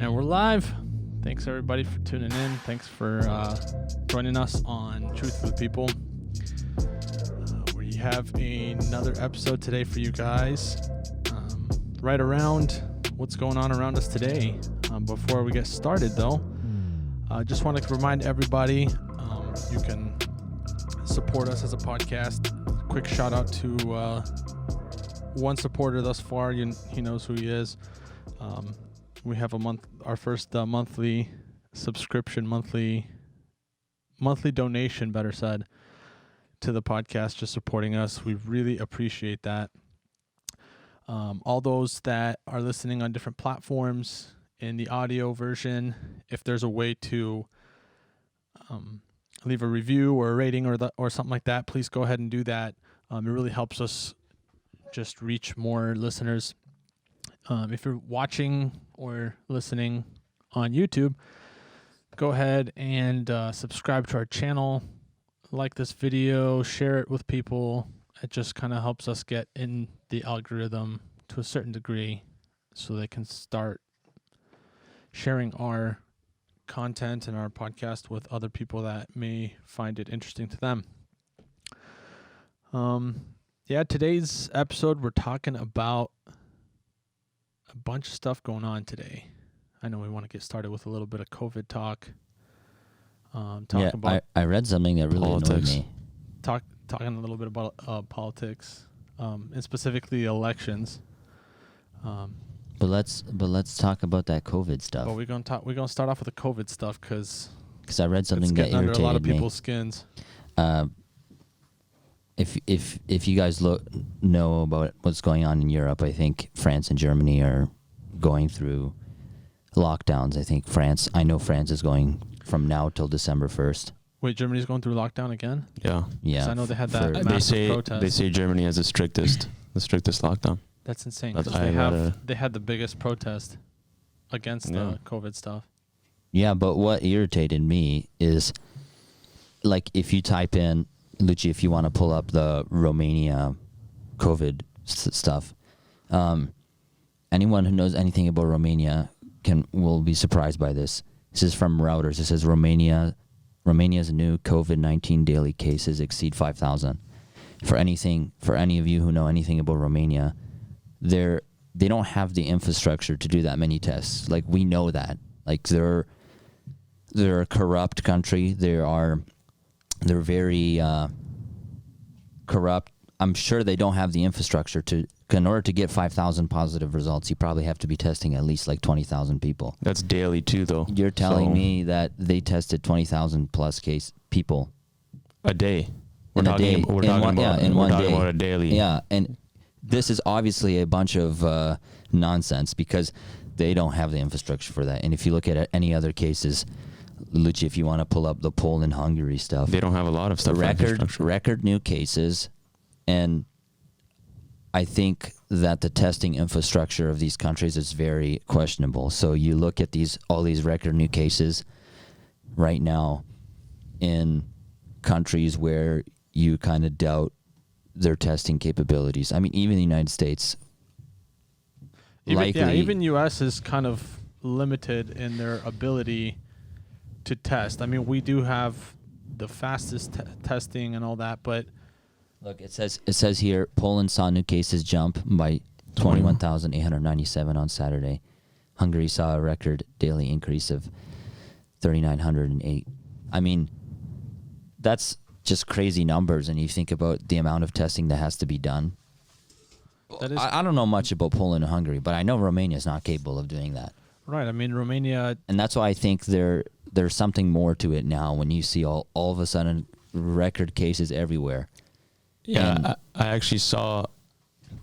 And we're live. Thanks everybody for tuning in. Thanks for joining us on Truth for the People. We have another episode today for you guys. Right around what's going on around us today. Before we get started though, I just want to remind everybody you can support us as a podcast. Quick shout out to one supporter thus far. He knows who he is. We have our first monthly subscription, monthly donation, better said, to the podcast, just supporting us. We really appreciate that. All those that are listening on different platforms in the audio version, if there's a way to leave a review or a rating or something like that, please go ahead and do that. It really helps us just reach more listeners. If you're watching or listening on YouTube, go ahead and subscribe to our channel, like this video, share it with people. It just kind of helps us get in the algorithm to a certain degree so they can start sharing our content and our podcast with other people that may find it interesting to them. Today's episode, we're talking about a bunch of stuff going on today. I know we want to get started with a little bit of COVID talk. I read something that really annoyed me. Talking a little bit about politics, and specifically elections. But let's talk about that COVID stuff. But we're gonna start off with the COVID stuff because I read something that irritated me. Under a lot of people's skins. If you guys know about what's going on in Europe, I think France and Germany are going through lockdowns. I know France is going from now till December 1st. Wait, Germany's going through lockdown again? Yeah. I know they had that massive protest. They say Germany has the strictest lockdown. That's insane. But They had the biggest protest against the COVID stuff. Yeah, but what irritated me is, like, if you type in, Lucci, if you want to pull up the Romania COVID stuff, anyone who knows anything about Romania will be surprised by this. This is from Reuters. It says Romania's new COVID-19 daily cases exceed 5,000. For any of you who know anything about Romania, they don't have the infrastructure to do that many tests. Like, we know that. Like, they're a corrupt country. They're very corrupt. I'm sure they don't have the infrastructure in order to get 5,000 positive results, you probably have to be testing at least like 20,000 people. That's daily too, though. You're telling me that they tested 20,000 plus people a day. We're talking about a daily. Yeah, and this is obviously a bunch of nonsense because they don't have the infrastructure for that. And if you look at any other cases, Lucci, if you want to pull up the Poland, Hungary stuff, they don't have a lot of stuff. Record new cases, and I think that the testing infrastructure of these countries is very questionable. So you look at all these record new cases right now in countries where you kind of doubt their testing capabilities. I mean, even the United States. Even U.S. is kind of limited in their ability to test. I mean, we do have the fastest testing and all that, but look, it says here, Poland saw new cases jump by 21,897 on Saturday. Hungary saw a record daily increase of 3,908. I mean, that's just crazy numbers, and you think about the amount of testing that has to be done. I don't know much about Poland and Hungary, but I know Romania is not capable of doing that. Right. I mean, Romania... And that's why I think there's something more to it now when you see all of a sudden record cases everywhere. Yeah, I actually saw,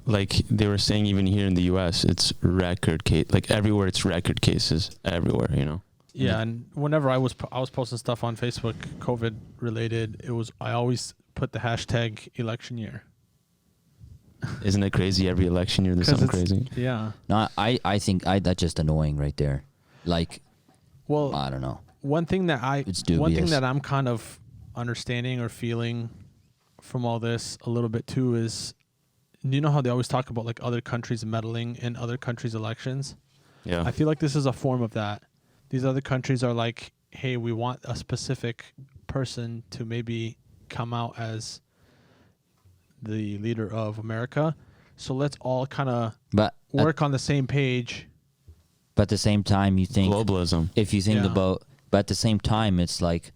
like, they were saying even here in the U.S., it's record case. Like, everywhere it's record cases. Everywhere, you know? Yeah, and whenever I was posting stuff on Facebook, COVID related, I always put the hashtag election year. Isn't it crazy? Every election year there's something crazy. Yeah. No, I think that's just annoying right there. Like, well, I don't know. One thing that I'm kind of understanding or feeling from all this a little bit too is, you know how they always talk about like other countries meddling in other countries' elections? Yeah. I feel like this is a form of that. These other countries are like, hey, we want a specific person to maybe come out as the leader of America. So let's all kind of But work on the same page. but at the same time, you think Globalism. if you think Yeah. about, but at the same time, it's like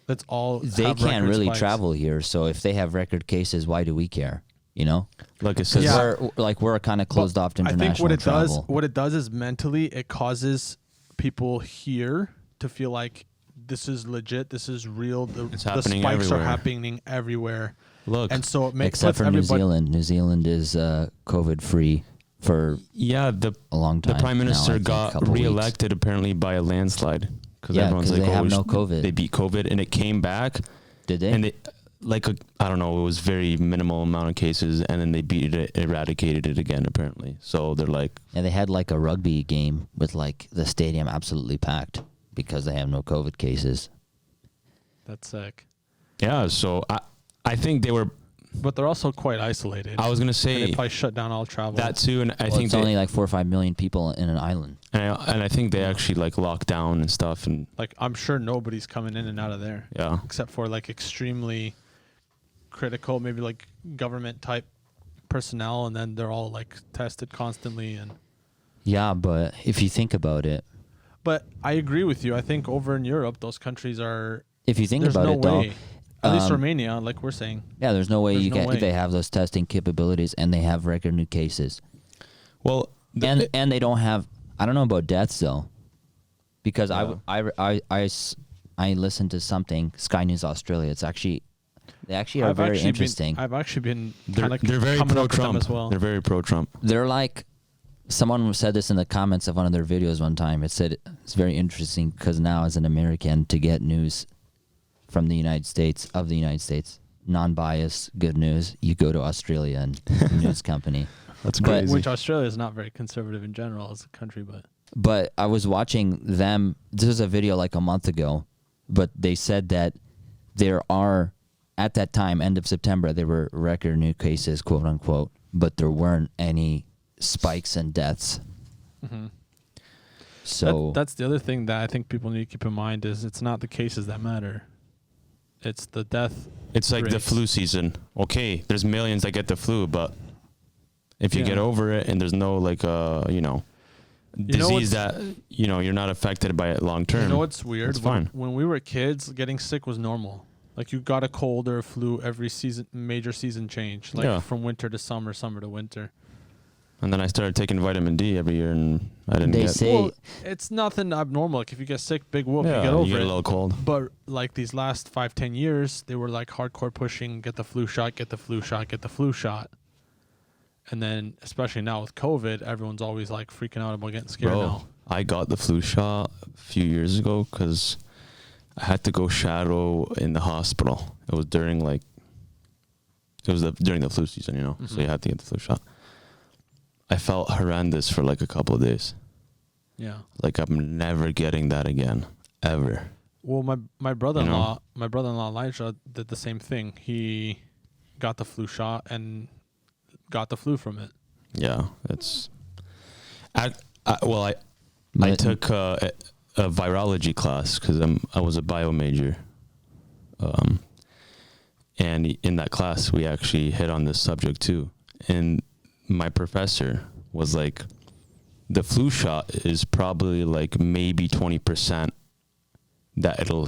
Let's all they have can't record really spikes. travel here. So if they have record cases, why do we care? You know, Like it says, Yeah. we're kind of closed off to I international think travel. what it does is mentally it causes people here to feel like this is legit, this is real. The happening spikes everywhere. are happening everywhere. look. And so it makes Except for New everybody Zealand. New Zealand is COVID free for Yeah, the a long time. Prime now, I Minister think, got couple weeks. reelected apparently by a landslide because Yeah, everyone's 'cause like, they have oh, no COVID. They beat COVID and it came back Did they? and they I don't know, it was very minimal amount of cases and then they beat it, eradicated it again apparently. So they're like, Yeah, they had like a rugby game with like the stadium absolutely packed because they have no COVID cases. That's sick. yeah. So I think they were. But they're also quite isolated. I was gonna and say they probably shut down all travel. that too, and I Well, think it's they, only like 4 or 5 million people in an island. and I think they actually like locked down and stuff, and like I'm sure nobody's coming in and out of there yeah. except for like extremely critical, maybe like government type personnel, and then they're all like tested constantly. And Yeah, but if you think about it, but I agree with you. I think over in Europe, those countries are. if you think There's about no it though, way. At least um, Romania, like we're saying. yeah, there's no way There's you no get way. they have those testing capabilities and they have record new cases. Well, And they don't have, I don't know about deaths though, because I listened to something, Sky News Australia. They actually are very interesting. I've actually been they're kind of very coming pro up with them Trump as well. They're very pro Trump. They're like, someone said this in the comments of one of their videos one time. It said it's very interesting because now as an American to get news from the United States, non-biased, good news, you go to Australia and news company. That's But- crazy. Which Australia is not very conservative in general as a country, but But I was watching them. This was a video like a month ago, but they said that there are, at that time, end of September, there were record new cases, quote unquote, but there weren't any spikes in deaths. So that's the other thing that I think people need to keep in mind is it's not the cases that matter. It's the death. It's like the rates. flu season. Okay, there's millions that get the flu, but if you Yeah. get over it and there's no like know disease what's- that you're not affected by it long term. You know what's weird? It's fine. When we were kids, getting sick was normal. Like you got a cold or a flu every season, major season change, like Yeah. from winter to summer, summer to winter. And then I started taking vitamin D every year, and I didn't They get. say- Well, it's nothing abnormal. Like if you get sick, big whoop, yeah, you get over a it. little cold. But like these last 5-10 years, they were like hardcore pushing, get the flu shot, get the flu shot, get the flu shot. And then, especially now with COVID, everyone's always like freaking out about getting scared Bro, now. I got the flu shot a few years ago because I had to go shadow in the hospital. It was during during the flu season, you know. So you had to get the flu shot. I felt horrendous for like a couple of days. Yeah. Like I'm never getting that again, ever. Well, my brother-in-law, Elijah did the same thing. He got the flu shot and got the flu from it. Yeah, it's. I But- took a virology class because I was a bio major. And in that class, we actually hit on this subject too. And my professor was like, the flu shot is probably like maybe 20% that it'll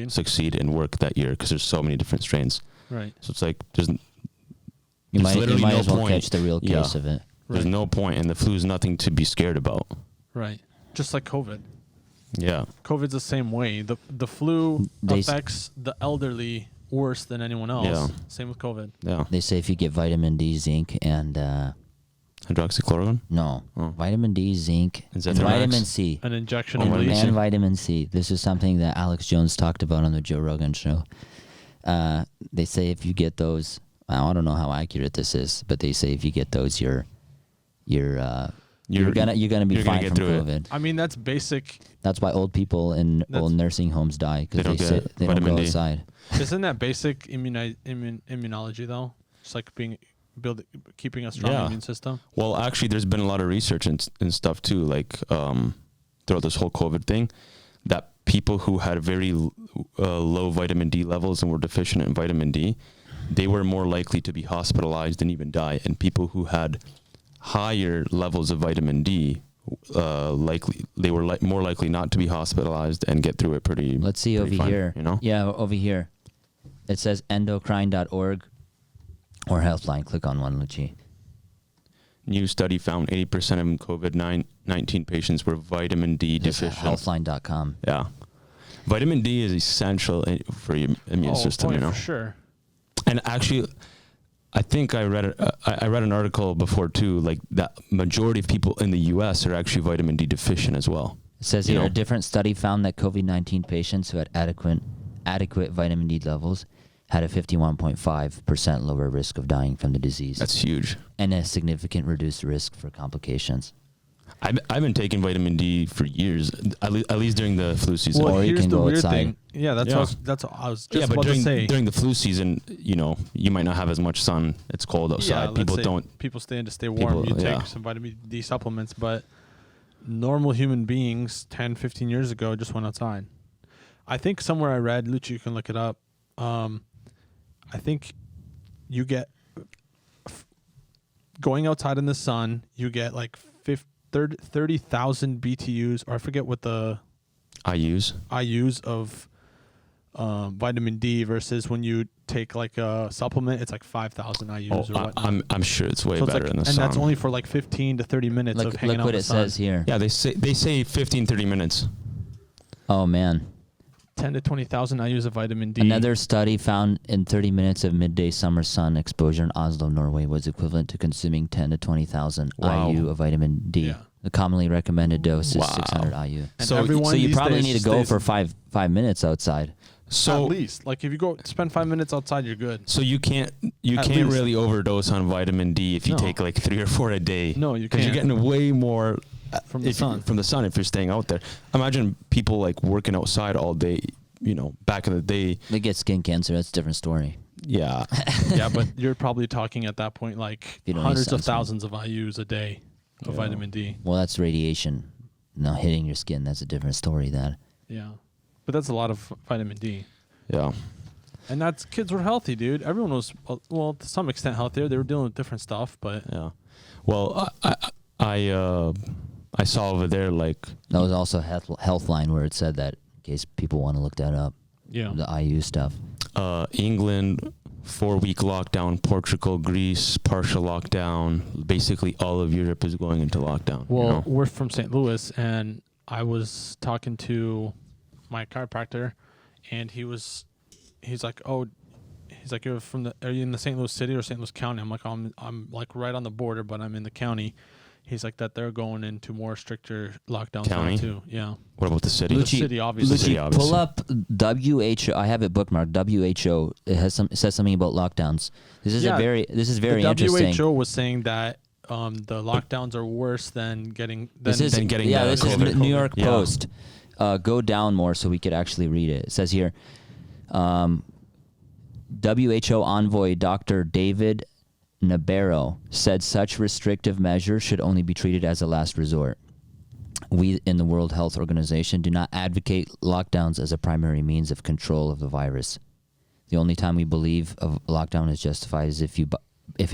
succeed and work that year because there's so many different strains. Right. So it's like there's you might literally no as well point. catch the real Yeah. case of it. There's Right. no point, and the flu is nothing to be scared about. Right. Just like COVID. Yeah. COVID's the same way. The flu affects the elderly worse than anyone else. Yeah. Same with COVID. Yeah. They say if you get vitamin D, zinc, and Hydroxychloroquine? vitamin D, zinc, Is and that the vitamin max? C. An injection Oh, of vitamin bleach. C. And vitamin C. This is something that Alex Jones talked about on the Joe Rogan show. They say if you get those, I don't know how accurate this is, but they say if you get those, you're gonna be you're fine gonna get from through it. COVID. I mean, that's basic. That's why old people in old nursing homes die They don't because get they don't vitamin go D. outside. Isn't that basic immunology though? Just like being keeping a strong immune system. Well, actually, there's been a lot of research and stuff too, like throughout this whole COVID thing, that people who had very low vitamin D levels and were deficient in vitamin D, they were more likely to be hospitalized and even die. And people who had higher levels of vitamin D, they were more likely not to be hospitalized and get through it pretty. Let's see pretty over fine, here. You know? Yeah, over here. It says endocrine.org or Healthline. Click on one, Lucci. New study found 80% of COVID-19 patients were vitamin D deficient. Healthline.com. Yeah. Vitamin D is essential for your immune system, you know. For sure. And actually, I think I read an article before too, like that majority of people in the U.S. are actually vitamin D deficient as well. It says here, a different study found that COVID-19 patients who had adequate vitamin D levels had a 51.5% lower risk of dying from the disease. That's huge. And a significant reduced risk for complications. I've been taking vitamin D for years, at least during the flu season. Well, Well, or you here's can the go weird outside. thing. Yeah, that's what I was just but about to say. during the flu season, you know, you might not have as much sun. It's cold outside. People stay in to stay warm. You take some vitamin D supplements, but normal human beings 10, 15 years ago just went outside. I think somewhere I read, Lucci, you can look it up. I think you get going outside in the sun, you get like 30,000 BTUs, or I forget what the IUs of vitamin D versus when you take like a supplement, it's like 5,000 IUs or whatnot. I'm sure it's way better in the sun. And that's only for like 15 to 30 minutes of hanging out in the sun. Look what it says here. Yeah, they say 15, 30 minutes. Oh, man. 10 to 20,000 IUs of vitamin D. Another study found in 30 minutes of midday summer sun exposure in Oslo, Norway, was equivalent to consuming 10 to 20,000 IU of vitamin D. Yeah. The commonly recommended dose is 600 IU. And So you probably need to go for five minutes outside. So at least, like if you go spend 5 minutes outside, you're good. So you can't least. really overdose on vitamin D if you take like 3 or 4 a day. No, you can't. Because you're getting way more From the sun. From the sun if you're staying out there. Imagine people like working outside all day. You know, back in the day, They get skin cancer. That's a different story. yeah. Yeah, but you're probably talking at that point like You don't hundreds need of sunscreen. thousands of IUs a day of vitamin D. Well, that's radiation. Now hitting your skin, that's a different story. That. Yeah, but that's a lot of vitamin D. Yeah. And that's kids were healthy, dude. Everyone was well to some extent healthier. They were dealing with different stuff, but Yeah. Well, I saw over there like That was also Healthline where it said that in case people want to look that up. yeah, The IU stuff. England 4-week lockdown, Portugal, Greece partial lockdown. Basically, all of Europe is going into lockdown. Well, you know? we're from St. Louis, and I was talking to my chiropractor, and he's like, are you in the St. Louis city or St. Louis County? I'm like, I'm like right on the border, but I'm in the county. He's like that they're going into more stricter lockdowns County? now too. Yeah. What about the city? The city, obviously. Lucci, Lucci, pull up WHO. I have it bookmarked. WHO. It says something about lockdowns. This is very The interesting. WHO was saying that the lockdowns are worse than getting This is getting this is COVID. New York Yeah. Post. Go down more so we could actually read it. It says here, WHO envoy Dr. David Nabarro said such restrictive measures should only be treated as a last resort. We in the World Health Organization do not advocate lockdowns as a primary means of control of the virus. The only time we believe a lockdown is justified is if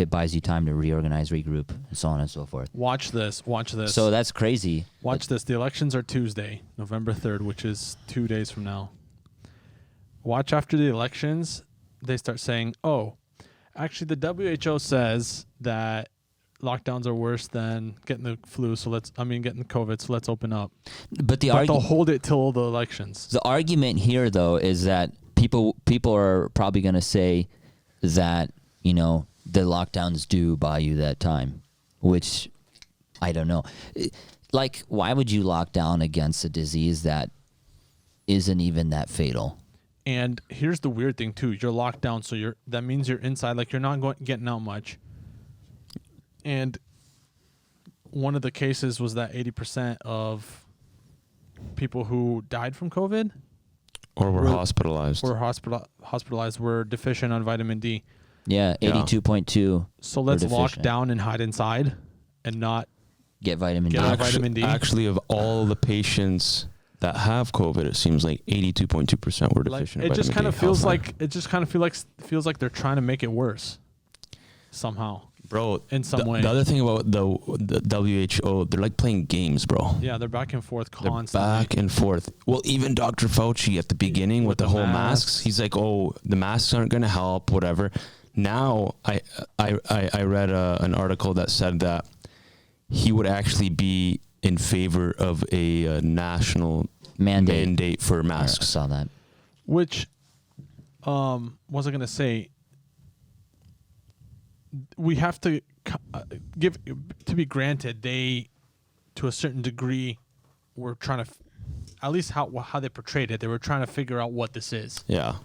it buys you time to reorganize, regroup, and so on and so forth. Watch this. So that's crazy. Watch this. The elections are Tuesday, November 3rd, which is 2 days from now. Watch after the elections, they start saying, oh, actually the WHO says that lockdowns are worse than getting the flu, getting COVID, so let's open up. But they'll hold it till the elections. The argument here, though, is that people are probably going to say that, you know, the lockdowns do buy you that time, which I don't know. Like, why would you lock down against a disease that isn't even that fatal? And here's the weird thing too: you're locked down, so that means you're inside. Like you're not getting out much. And one of the cases was that 80% of people who died from COVID or were hospitalized were deficient on vitamin D. Yeah, 82.2. So let's lock deficient. down and hide inside and not Get vitamin D. Get our vitamin D. Actually, of all the patients that have COVID, it seems like 82.2% were deficient. It in just vitamin kind of D. feels How's like feels like they're trying to make it worse somehow. Bro, in some way. The other thing about the WHO, they're like playing games, bro. Yeah, they're back and forth They're constantly. back and forth. Well, even Dr. Fauci at the beginning with the whole masks, he's like, "Oh, the masks aren't going to help, whatever." Now, I read an article that said that he would actually be in favor of a national mandate for masks. I saw that. Which, was I going to say? We have to give to be granted. They, to a certain degree, were trying to, at least how they portrayed it. They were trying to figure out what this is. Yeah.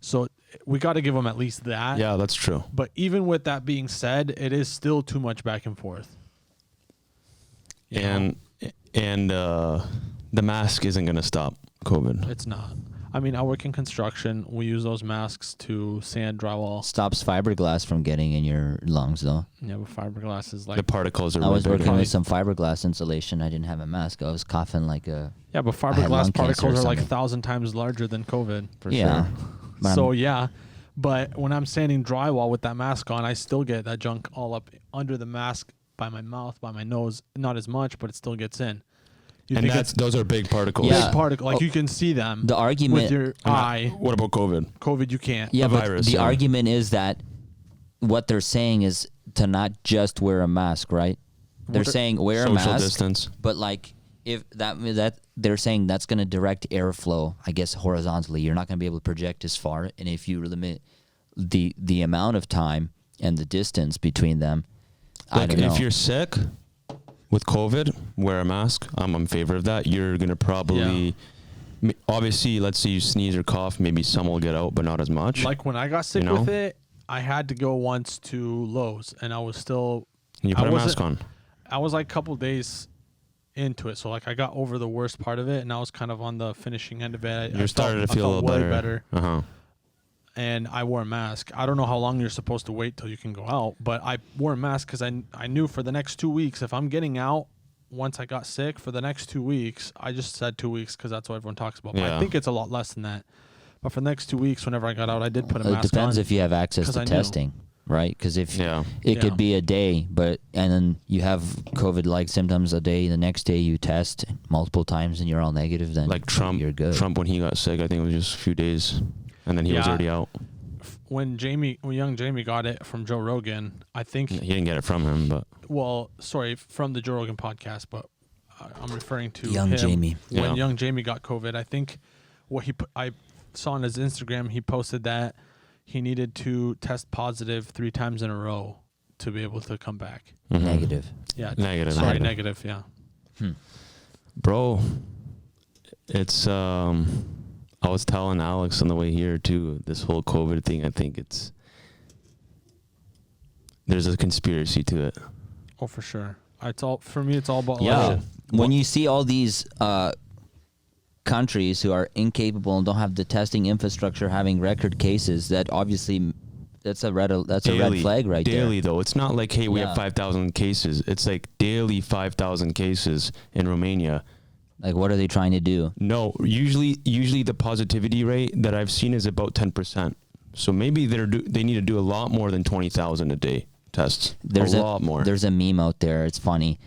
So we got to give them at least that. Yeah, that's true. But even with that being said, it is still too much back and forth. And the mask isn't going to stop COVID. It's not. I mean, I work in construction. We use those masks to sand drywall. Stops fiberglass from getting in your lungs, though. Yeah, but fiberglass is like... The particles are I was really working big. with some fiberglass insulation. I didn't have a mask. I was coughing like a... Yeah, but I had lung fiberglass cancer or particles are like something. 1,000 times larger than COVID. For yeah. sure. But So, yeah. But when I'm sanding drywall with that mask on, I still get that junk all up under the mask, by my mouth, by my nose. Not as much, but it still gets in. You And think those are big particles. Yeah. big particle. Like, Oh, you can see them the argument... with your eye. What about COVID? COVID, you can't. Yeah, a but virus, the yeah. argument is that what they're saying is to not just wear a mask, right? They're What- saying wear a Social mask, distance. but like if that they're saying that's going to direct airflow, I guess horizontally. You're not going to be able to project as far, and if you limit the amount of time and the distance between them, I Like, don't know. if you're sick with COVID, wear a mask. I'm in favor of that. You're going to probably... Obviously, let's say you sneeze or cough, maybe some will get out, but not as much. Like, when I got sick You know? with it, I had to go once to Lowe's, and I was still... And you I put a wasn't- mask on. I was like a couple days into it, so like I got over the worst part of it, and I was kind of on the finishing end of it. You're starting to feel a little way better. Uh-huh. And I wore a mask. I don't know how long you're supposed to wait till you can go out, but I wore a mask because I knew for the next 2 weeks, if I'm getting out once I got sick, for the next 2 weeks, I just said 2 weeks because that's what everyone talks about. But Yeah. I think it's a lot less than that. But for the next 2 weeks, whenever I got out, I did put a it mask depends on. if you have access 'cause to I knew. testing, right? Because if Yeah. it Yeah. could be a day, and then you have COVID-like symptoms a day. The next day you test multiple times and you're all negative. Then Like Trump. you're good. Trump, when he got sick, I think it was just a few days, and then he was Yeah. already out. When young Jamie got it from Joe Rogan, I think... He didn't get it from him, but... Well, sorry, from the Joe Rogan podcast, but I'm referring to Young him. Jamie. When Yeah. young Jamie got COVID, I think what I saw on his Instagram, he posted that he needed to test positive 3 times in a row to be able to come back. Mhm. Negative. Yeah, Negative. Sorry, Negative. negative. Yeah. Bro, it's I was telling Alex on the way here too, this whole COVID thing, I think there's a conspiracy to it. Oh, for sure. It's all for me. It's all about Yeah. election. When you see all these countries who are incapable and don't have the testing infrastructure having record cases, that obviously that's a red flag right daily there. though. It's not like, hey, we Yeah. have 5,000 cases. It's like daily 5,000 cases in Romania. Like, what are they trying to do? No, usually the positivity rate that I've seen is about 10%. So maybe they need to do a lot more than 20,000 a day tests. There's a lot more. There's a meme out there. It's funny.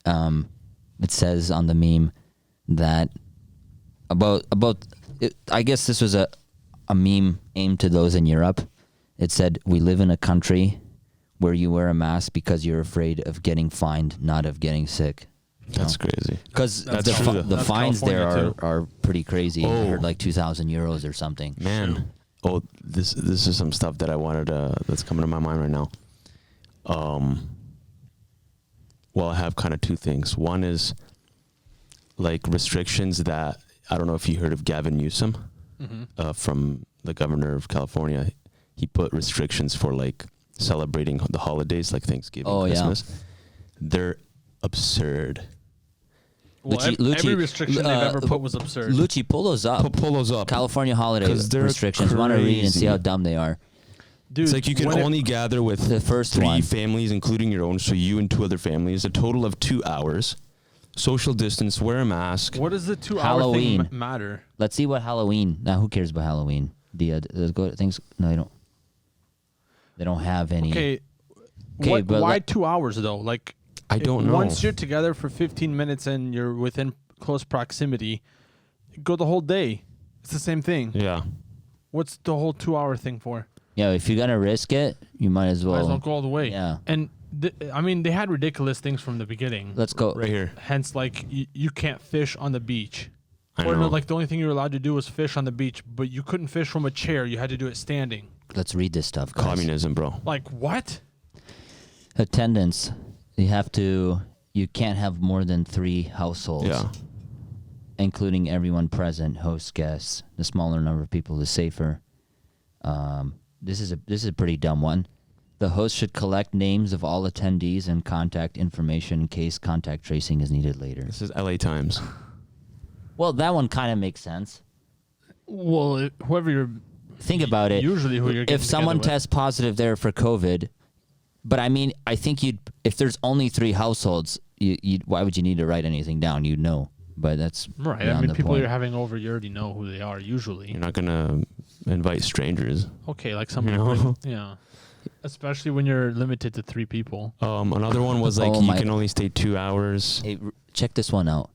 It says on the meme that about it, I guess this was a meme aimed to those in Europe. It said, "We live in a country where you wear a mask because you're afraid of getting fined, not of getting sick." That's crazy. Because That's the, true. the That's fines there California, are pretty crazy. I Oh. heard like 2,000 euros or something. Man, this is some stuff that I wanted that's coming to my mind right now. Well, I have kind of two things. One is like restrictions that I don't know if you heard of Gavin Newsom from the governor of California. He put restrictions for like celebrating the holidays like Thanksgiving, Oh, yeah. Christmas. They're absurd. Well, every restriction they've ever put was absurd. Lucci, pull those up. Pull those up. California holiday 'Cause they're restrictions. Want to read and see how crazy. dumb they are. Dude, It's like you can only gather with The first 3 one. families, including your own, so you and 2 other families, a total of 2 hours. Social distance, wear a mask. What does the 2 hour Halloween. thing matter? Let's see what Halloween. Now, who cares about Halloween? Let's go things. No, they don't. They don't have any. Okay, but why 2 hours though? Like, I don't know. Once you're together for 15 minutes and you're within close proximity, go the whole day. It's the same thing. Yeah. What's the whole 2 hour thing for? Yeah, if you're gonna risk it, you might as well. Might as well go all the way. Yeah. And I mean, they had ridiculous things from the beginning. Let's go. Right here. Hence, like, you can't fish on the beach. I Or know. no, like the only thing you were allowed to do was fish on the beach, but you couldn't fish from a chair. You had to do it standing. Let's read this stuff, guys. Communism, bro. Like, what? Attendance. You can't have more than 3 households. Yeah. Including everyone present, host, guests. The smaller number of people, the safer. This is a pretty dumb one. The host should collect names of all attendees and contact information in case contact tracing is needed later. This is LA Times. Well, that one kind of makes sense. Well, whoever you're... Think about it. Usually who you're getting If someone together with. tests positive there for COVID, but I mean, I think if there's only 3 households, why would you need to write anything down? You'd know. But that's Right. I beyond mean, the people point. you're having over, you already know who they are, usually. You're not going to invite strangers. Okay, like some You people... know? Yeah. Especially when you're limited to 3 people. Another one was like Oh you my- can only stay 2 hours. Hey, check this one out.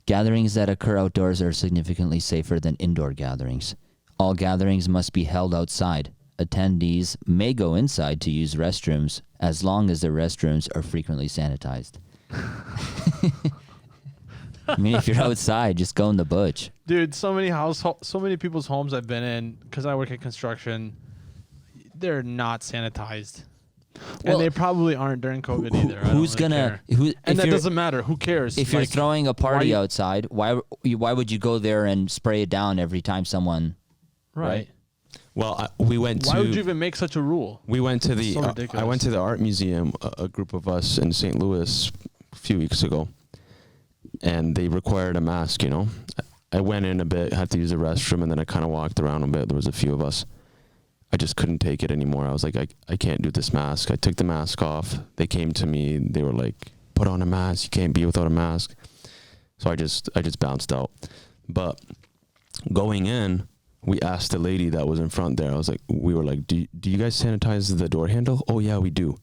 Gatherings that occur outdoors are significantly safer than indoor gatherings. All gatherings must be held outside. Attendees may go inside to use restrooms as long as the restrooms are frequently sanitized. I mean, if you're outside, just go in the butch. Dude, so many people's homes I've been in, because I work in construction, they're not sanitized. Well, and they probably aren't during COVID either. I don't Who's really gonna? care. Who? And if that you're- doesn't matter. Who cares? If you're Like, throwing a party why- outside, why would you go there and spray it down every time someone? Right. Well, we went to... Why would you even make such a rule? We went to the... So I ridiculous. went to the art museum, a group of us in St. Louis a few weeks ago, and they required a mask, you know. I went in a bit, had to use the restroom, and then I kind of walked around a bit. There was a few of us. I just couldn't take it anymore. I was like, I can't do this mask. I took the mask off. They came to me. They were like, put on a mask. You can't be without a mask. So I just bounced out. But going in, we asked the lady that was in front there. We were like, do you guys sanitize the door handle? Oh, yeah, we do.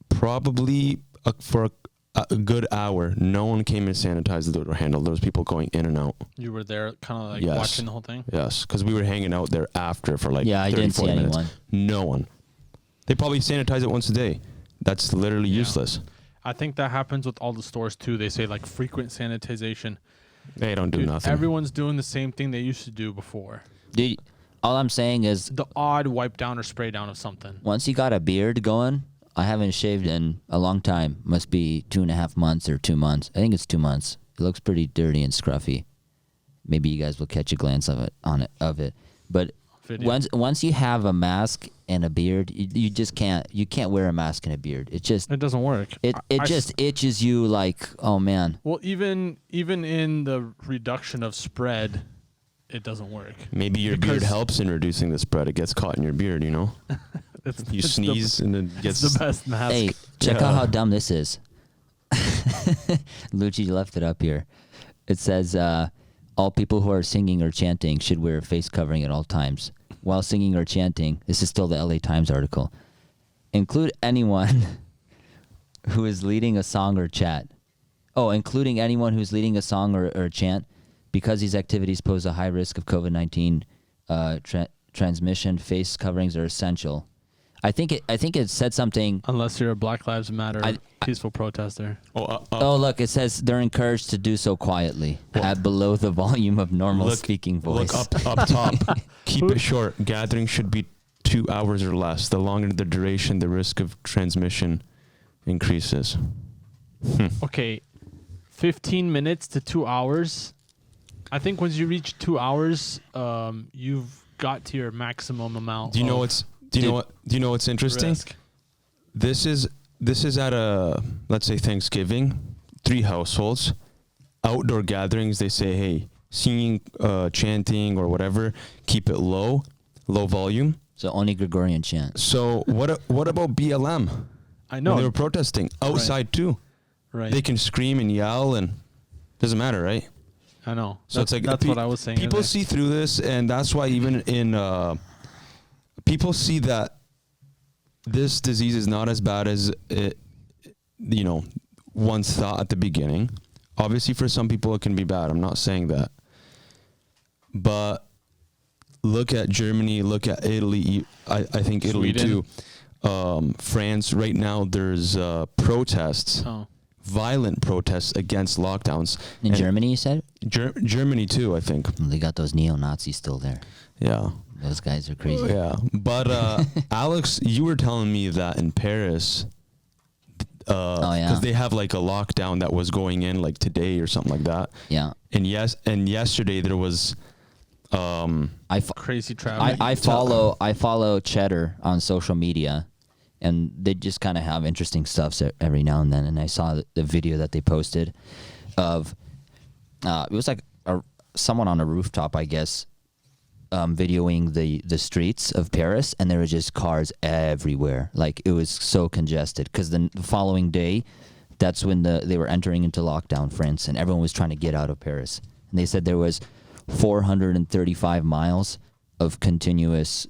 Probably for a good hour, no one came and sanitized the door handle. There was people going in and out. You were there kind of like Yes. watching the whole thing? Yes, because we were hanging out there after for like Yeah, I 30, didn't see 40 minutes. anyone. No one. They probably sanitize it once a day. That's literally Yeah. useless. I think that happens with all the stores too. They say like frequent sanitization. They don't do Dude, nothing. everyone's doing the same thing they used to do before. Dude, all I'm saying is, The odd wipe down or spray down of something. once you got a beard going, I haven't shaved in a long time. Must be 2.5 months or 2 months. I think it's 2 months. It looks pretty dirty and scruffy. Maybe you guys will catch a glance of it. But Video. once you have a mask and a beard, you just can't wear a mask and a beard. It just It doesn't work. it just itches you like, oh man. Well, even in the reduction of spread, it doesn't work. Maybe your beard Because- helps in reducing the spread. It gets caught in your beard, you know? You It's sneeze and it It's gets... the best mask. Hey, check Yeah. out how dumb this is. Lucci left it up here. It says, all people who are singing or chanting should wear a face covering at all times. While singing or chanting, this is still the LA Times article, include anyone who is leading a song or chat. Oh, including anyone who's leading a song or chant, because these activities pose a high risk of COVID-19 transmission, face coverings are essential. I think it said something. Unless you're a Black Lives Matter I- peaceful protester. Oh, look, it says they're encouraged to do so quietly at below the volume of normal speaking voice. Look up top. Keep it short. Gathering should be 2 hours or less. The longer the duration, the risk of transmission increases. Okay, 15 minutes to 2 hours. I think once you reach 2 hours, you've got to your maximum amount. Do you know of what's interesting? risk. This is at a, let's say, Thanksgiving, 3 households. Outdoor gatherings, they say, hey, singing, chanting or whatever, keep it low volume. So only Gregorian chant. So what about BLM? I know. When they were protesting outside too. Right. They can scream and yell and doesn't matter, right? I know. So it's like that's what I was saying. People see through this, and that's why even in people see that this disease is not as bad as it, once thought at the beginning. Obviously, for some people, it can be bad. I'm not saying that, but look at Germany, look at Italy. I think Italy Sweden. too. France right now, there's protests. Oh. Violent protests against lockdowns. In Germany, you said? Germany too, I think. They got those neo-Nazis still there. Yeah. Those guys are crazy. Yeah. But Alex, you were telling me that in Paris, because they have like a lockdown that was going in like today or something like that. Yeah. And yesterday there was crazy traffic. I follow Cheddar on social media, and they just kind of have interesting stuff every now and then. And I saw the video that they posted of it was like someone on a rooftop, I guess, videoing the streets of Paris, and there were just cars everywhere. Like, it was so congested because the following day, that's when they were entering into lockdown, France, and everyone was trying to get out of Paris. And they said there was 435 miles of continuous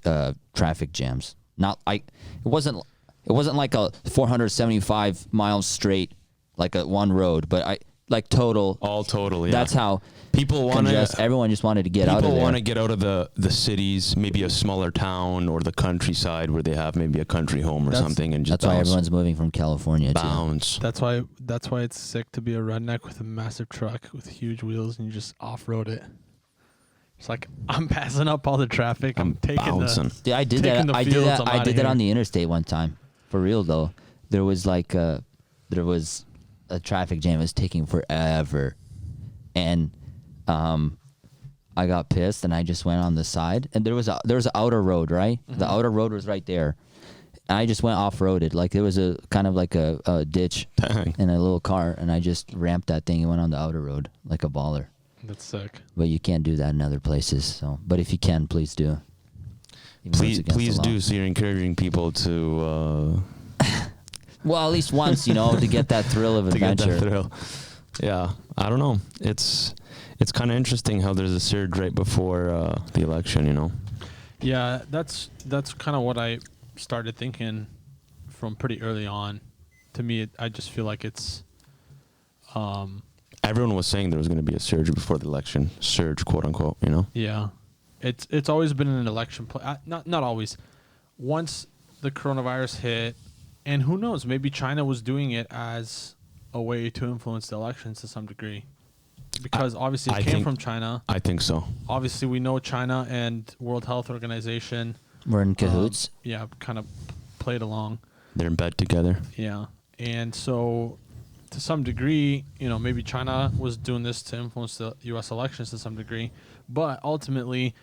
traffic jams. It wasn't like a 475 miles straight, like a one road, but total. all total. Yeah. That's how people want to. Everyone just wanted to get out of there. People want to get out of the cities, maybe a smaller town or the countryside where they have maybe a country home or something, and just that's why everyone's moving from California. Bounce. That's why it's sick to be a redneck with a massive truck with huge wheels and you just off-road it. It's like, I'm passing up all the traffic. I'm taking bouncing. Dude, I did that. I did that on the interstate one time. For real though, there was a traffic jam. It was taking forever, and I got pissed and I just went on the side. And there was an outer road, right? Mm-hmm. The outer road was right there. And I just went off-roaded. Like, there was a kind of like a ditch in a little car, and I just ramped that thing and went on the outer road like a baller. That's sick. But you can't do that in other places. So, but if you can, please do. Please do. So you're encouraging people to. Well, at least once, to get that thrill of adventure. To get that thrill. Yeah, I don't know. It's kind of interesting how there's a surge right before the election. Yeah, that's kind of what I started thinking from pretty early on. To me, I just feel like it's. Everyone was saying there was going to be a surge before the election. Surge, quote unquote. Yeah, it's always been an election play. Not always. Once the coronavirus hit, and who knows, maybe China was doing it as a way to influence the elections to some degree, because obviously it came from China. I think so. Obviously, we know China and World Health Organization were in cahoots. Yeah, kind of played along. They're in bed together. Yeah, and so to some degree, maybe China was doing this to influence the U.S. elections to some degree. But ultimately,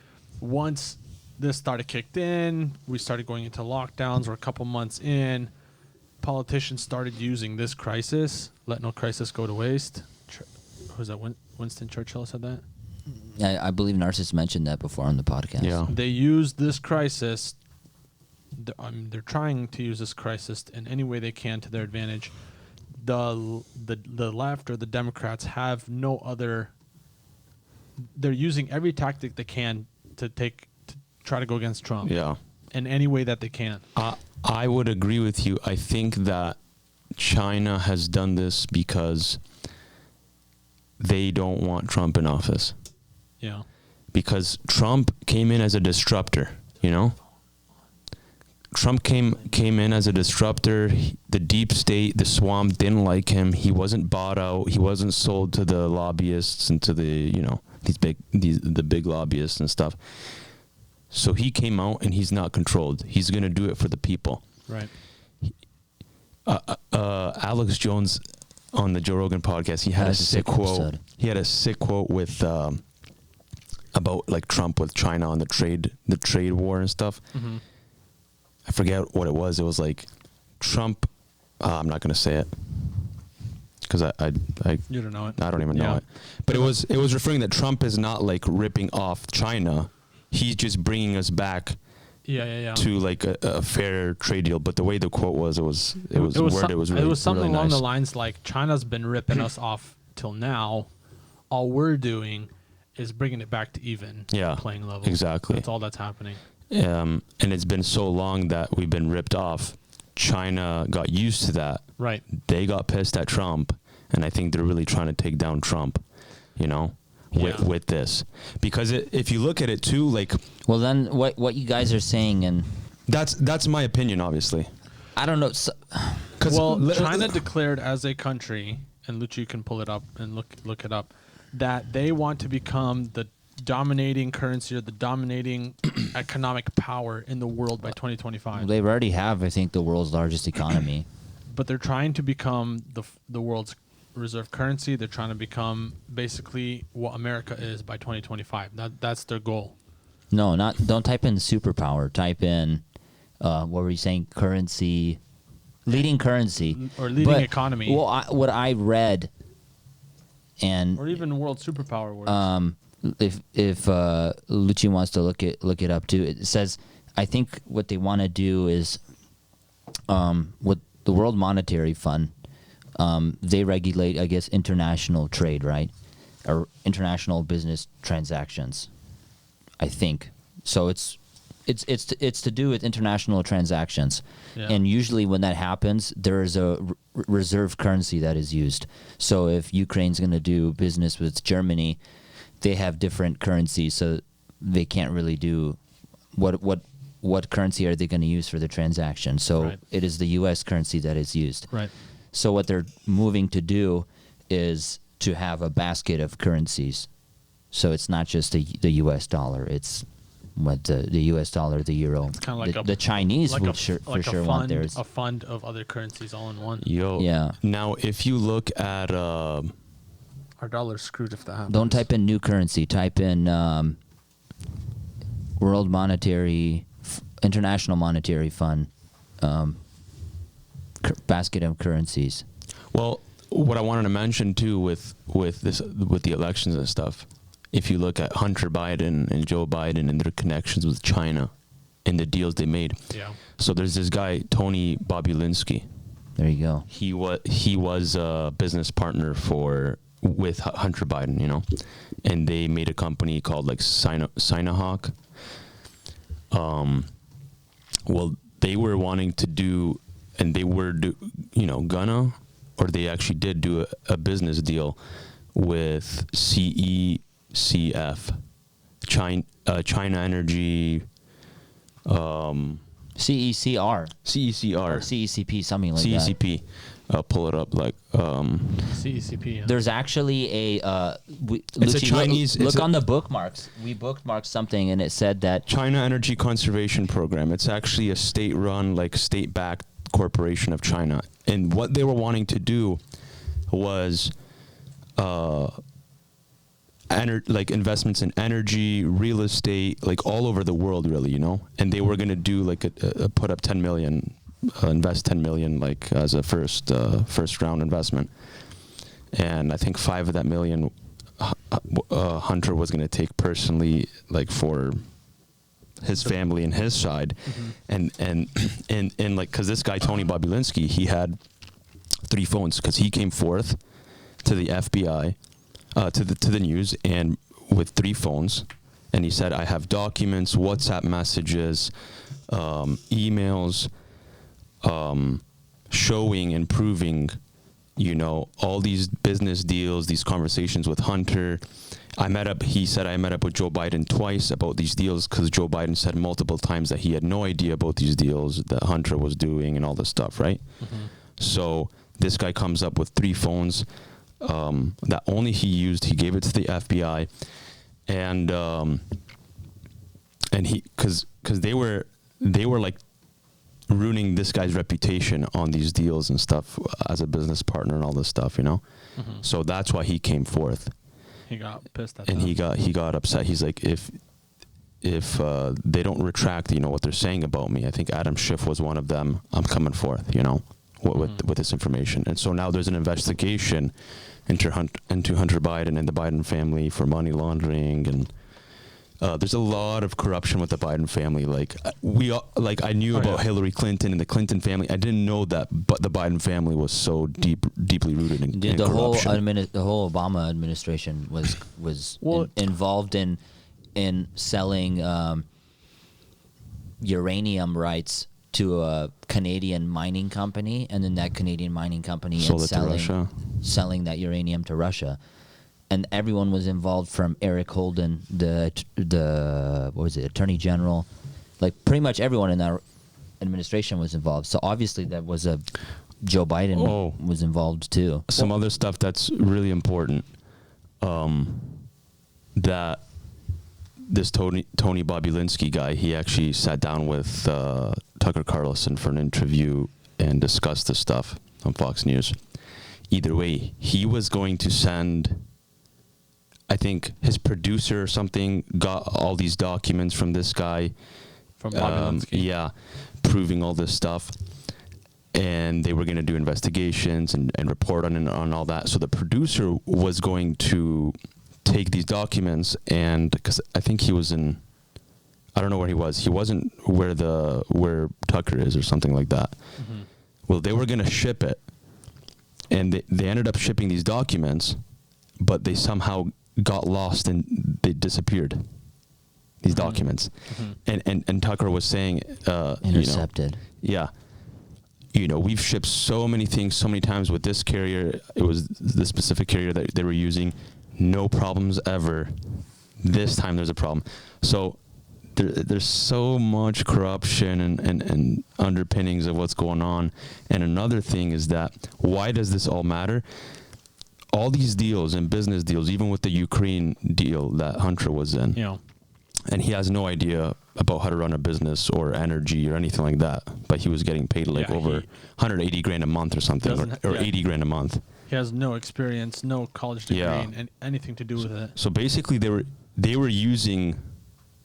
once this started kicked in, we started going into lockdowns. We're a couple months in. Politicians started using this crisis. Let no crisis go to waste. Who's that? Winston Churchill said that? I believe Narcis mentioned that before on the podcast. Yeah. They used this crisis. They're trying to use this crisis in any way they can to their advantage. The left or the Democrats have no other. They're using every tactic they can to try to go against Trump. Yeah. In any way that they can. I would agree with you. I think that China has done this because they don't want Trump in office. Yeah. Because Trump came in as a disruptor, Trump came in as a disruptor. The deep state, the swamp didn't like him. He wasn't bought out. He wasn't sold to the lobbyists and to the, the big lobbyists and stuff. So he came out and he's not controlled. He's going to do it for the people. Right. Alex Jones on the Joe Rogan podcast, he had a sick quote. Episode. He had a sick quote with about like Trump with China on the trade war and stuff. Mm-hmm. I forget what it was. It was like Trump. I'm not going to say it because I you don't know it. I don't even know it. But it was referring that Trump is not like ripping off China. He's just bringing us back to like a fair trade deal. But the way the quote was, it was something along nice. the lines like China's been ripping us off till now. All we're doing is bringing it back to even playing level. Exactly. That's all that's happening. And it's been so long that we've been ripped off. China got used to that. Right. They got pissed at Trump, and I think they're really trying to take down Trump, with this. Because if you look at it too, like... Well, then what you guys are saying, and... That's my opinion, obviously. I don't know. China declared as a country, and Luchi, you can pull it up and look it up, that they want to become the dominating currency or the dominating economic power in the world by 2025. They already have, I think, the world's largest economy. But they're trying to become the world's reserve currency. They're trying to become basically what America is by 2025. That's their goal. No, don't type in superpower. Type in, what were you saying? Currency, leading currency. Or leading economy. Well, what I read, and... Or even world superpower words. If Lucci wants to look it up too, it says, I think what they want to do is, with the World Monetary Fund, they regulate, I guess, international trade, right, or international business transactions. I think so. It's to do with international transactions, and usually when that happens, there is a reserve currency that is used. So if Ukraine's going to do business with Germany, they have different currencies, so they can't really do what currency are they going to use for the transaction. So it is the U.S. currency that is used. Right. So what they're moving to do is to have a basket of currencies. So it's not just the U.S. dollar. It's what the U.S. dollar, the euro. It's kind of like the Chinese like would for sure want theirs. A fund of other currencies all in one. Yeah. Now, if you look at our dollar's screwed if that happens. Don't type in new currency. Type in World Monetary, International Monetary Fund, basket of currencies. Well, what I wanted to mention too with the elections and stuff, if you look at Hunter Biden and Joe Biden and their connections with China and the deals they made. Yeah. So there's this guy, Tony Bobulinski. There you go. He was a business partner with Hunter Biden, and they made a company called like Sinohawk. Well, they were wanting to do, and they were gonna, or they actually did do a business deal with CECF, China Energy, CECR, or CECP, something like that. CECP. I'll pull it up CECP. Yeah. There's actually a it's a Chinese. Look on the bookmarks. We bookmarked something, and it said that China Energy Conservation Program. It's actually a state-run, like state-backed corporation of China, and what they were wanting to do was, like investments in energy, real estate, like all over the world, really, And they were gonna do like put up 10 million. Invest 10 million like as a first round investment, and I think 5 of that million Hunter was going to take personally, like for his family and his side. Mm-hmm. and like, because this guy Tony Bobulinski, he had 3 phones because he came forth to the FBI, to the news, and with 3 phones, and he said, I have documents, WhatsApp messages, emails, showing and proving, all these business deals, these conversations with Hunter. He said I met up with Joe Biden twice about these deals because Joe Biden said multiple times that he had no idea about these deals that Hunter was doing and all this stuff, right? Mm-hmm. So this guy comes up with 3 phones that only he used. He gave it to the FBI, and he, because they were like ruining this guy's reputation on these deals and stuff as a business partner and all this stuff, Mm-hmm. So that's why he came forth. He got pissed at and that. he got upset. He's like, if they don't retract, what they're saying about me, I think Adam Schiff was one of them, I'm coming forth, with this information. And so now there's an investigation into Hunter Biden and the Biden family for money laundering there's a lot of corruption with the Biden family. I knew about Hillary Clinton and the Clinton family. I didn't know that, but the Biden family was so deeply rooted in corruption. The whole Obama administration was involved in selling uranium rights to a Canadian mining company, and then that Canadian mining company selling that uranium to Russia. And everyone was involved, from Eric Holden, the Attorney General, like pretty much everyone in that administration was involved. So obviously that was Joe Biden was involved too. Some other stuff that's really important, that this Tony Bobulinski guy, he actually sat down with Tucker Carlson for an interview and discussed this stuff on Fox News. Either way, he was going to send, I think his producer or something got all these documents from this guy. From Bobulinski. Proving all this stuff. And they were going to do investigations and report on all that. So the producer was going to take these documents, and because I think he was in, I don't know where he was. He wasn't where Tucker is or something like that. Mm-hmm. Well, they were going to ship it, and they ended up shipping these documents, but they got lost and they disappeared. These documents, and Tucker was saying, intercepted. We've shipped so many things so many times with this carrier. It was the specific carrier that they were using. No problems ever. This time there's a problem. So there's so much corruption and underpinnings of what's going on. And another thing is that, why does this all matter? All these deals and business deals, even with the Ukraine deal that Hunter was in, and he has no idea about how to run a business or energy or anything like that, but he was getting paid over 180 grand a month or something, or 80 grand a month. He has no experience, no college degree, and anything to do with it. So basically, they were using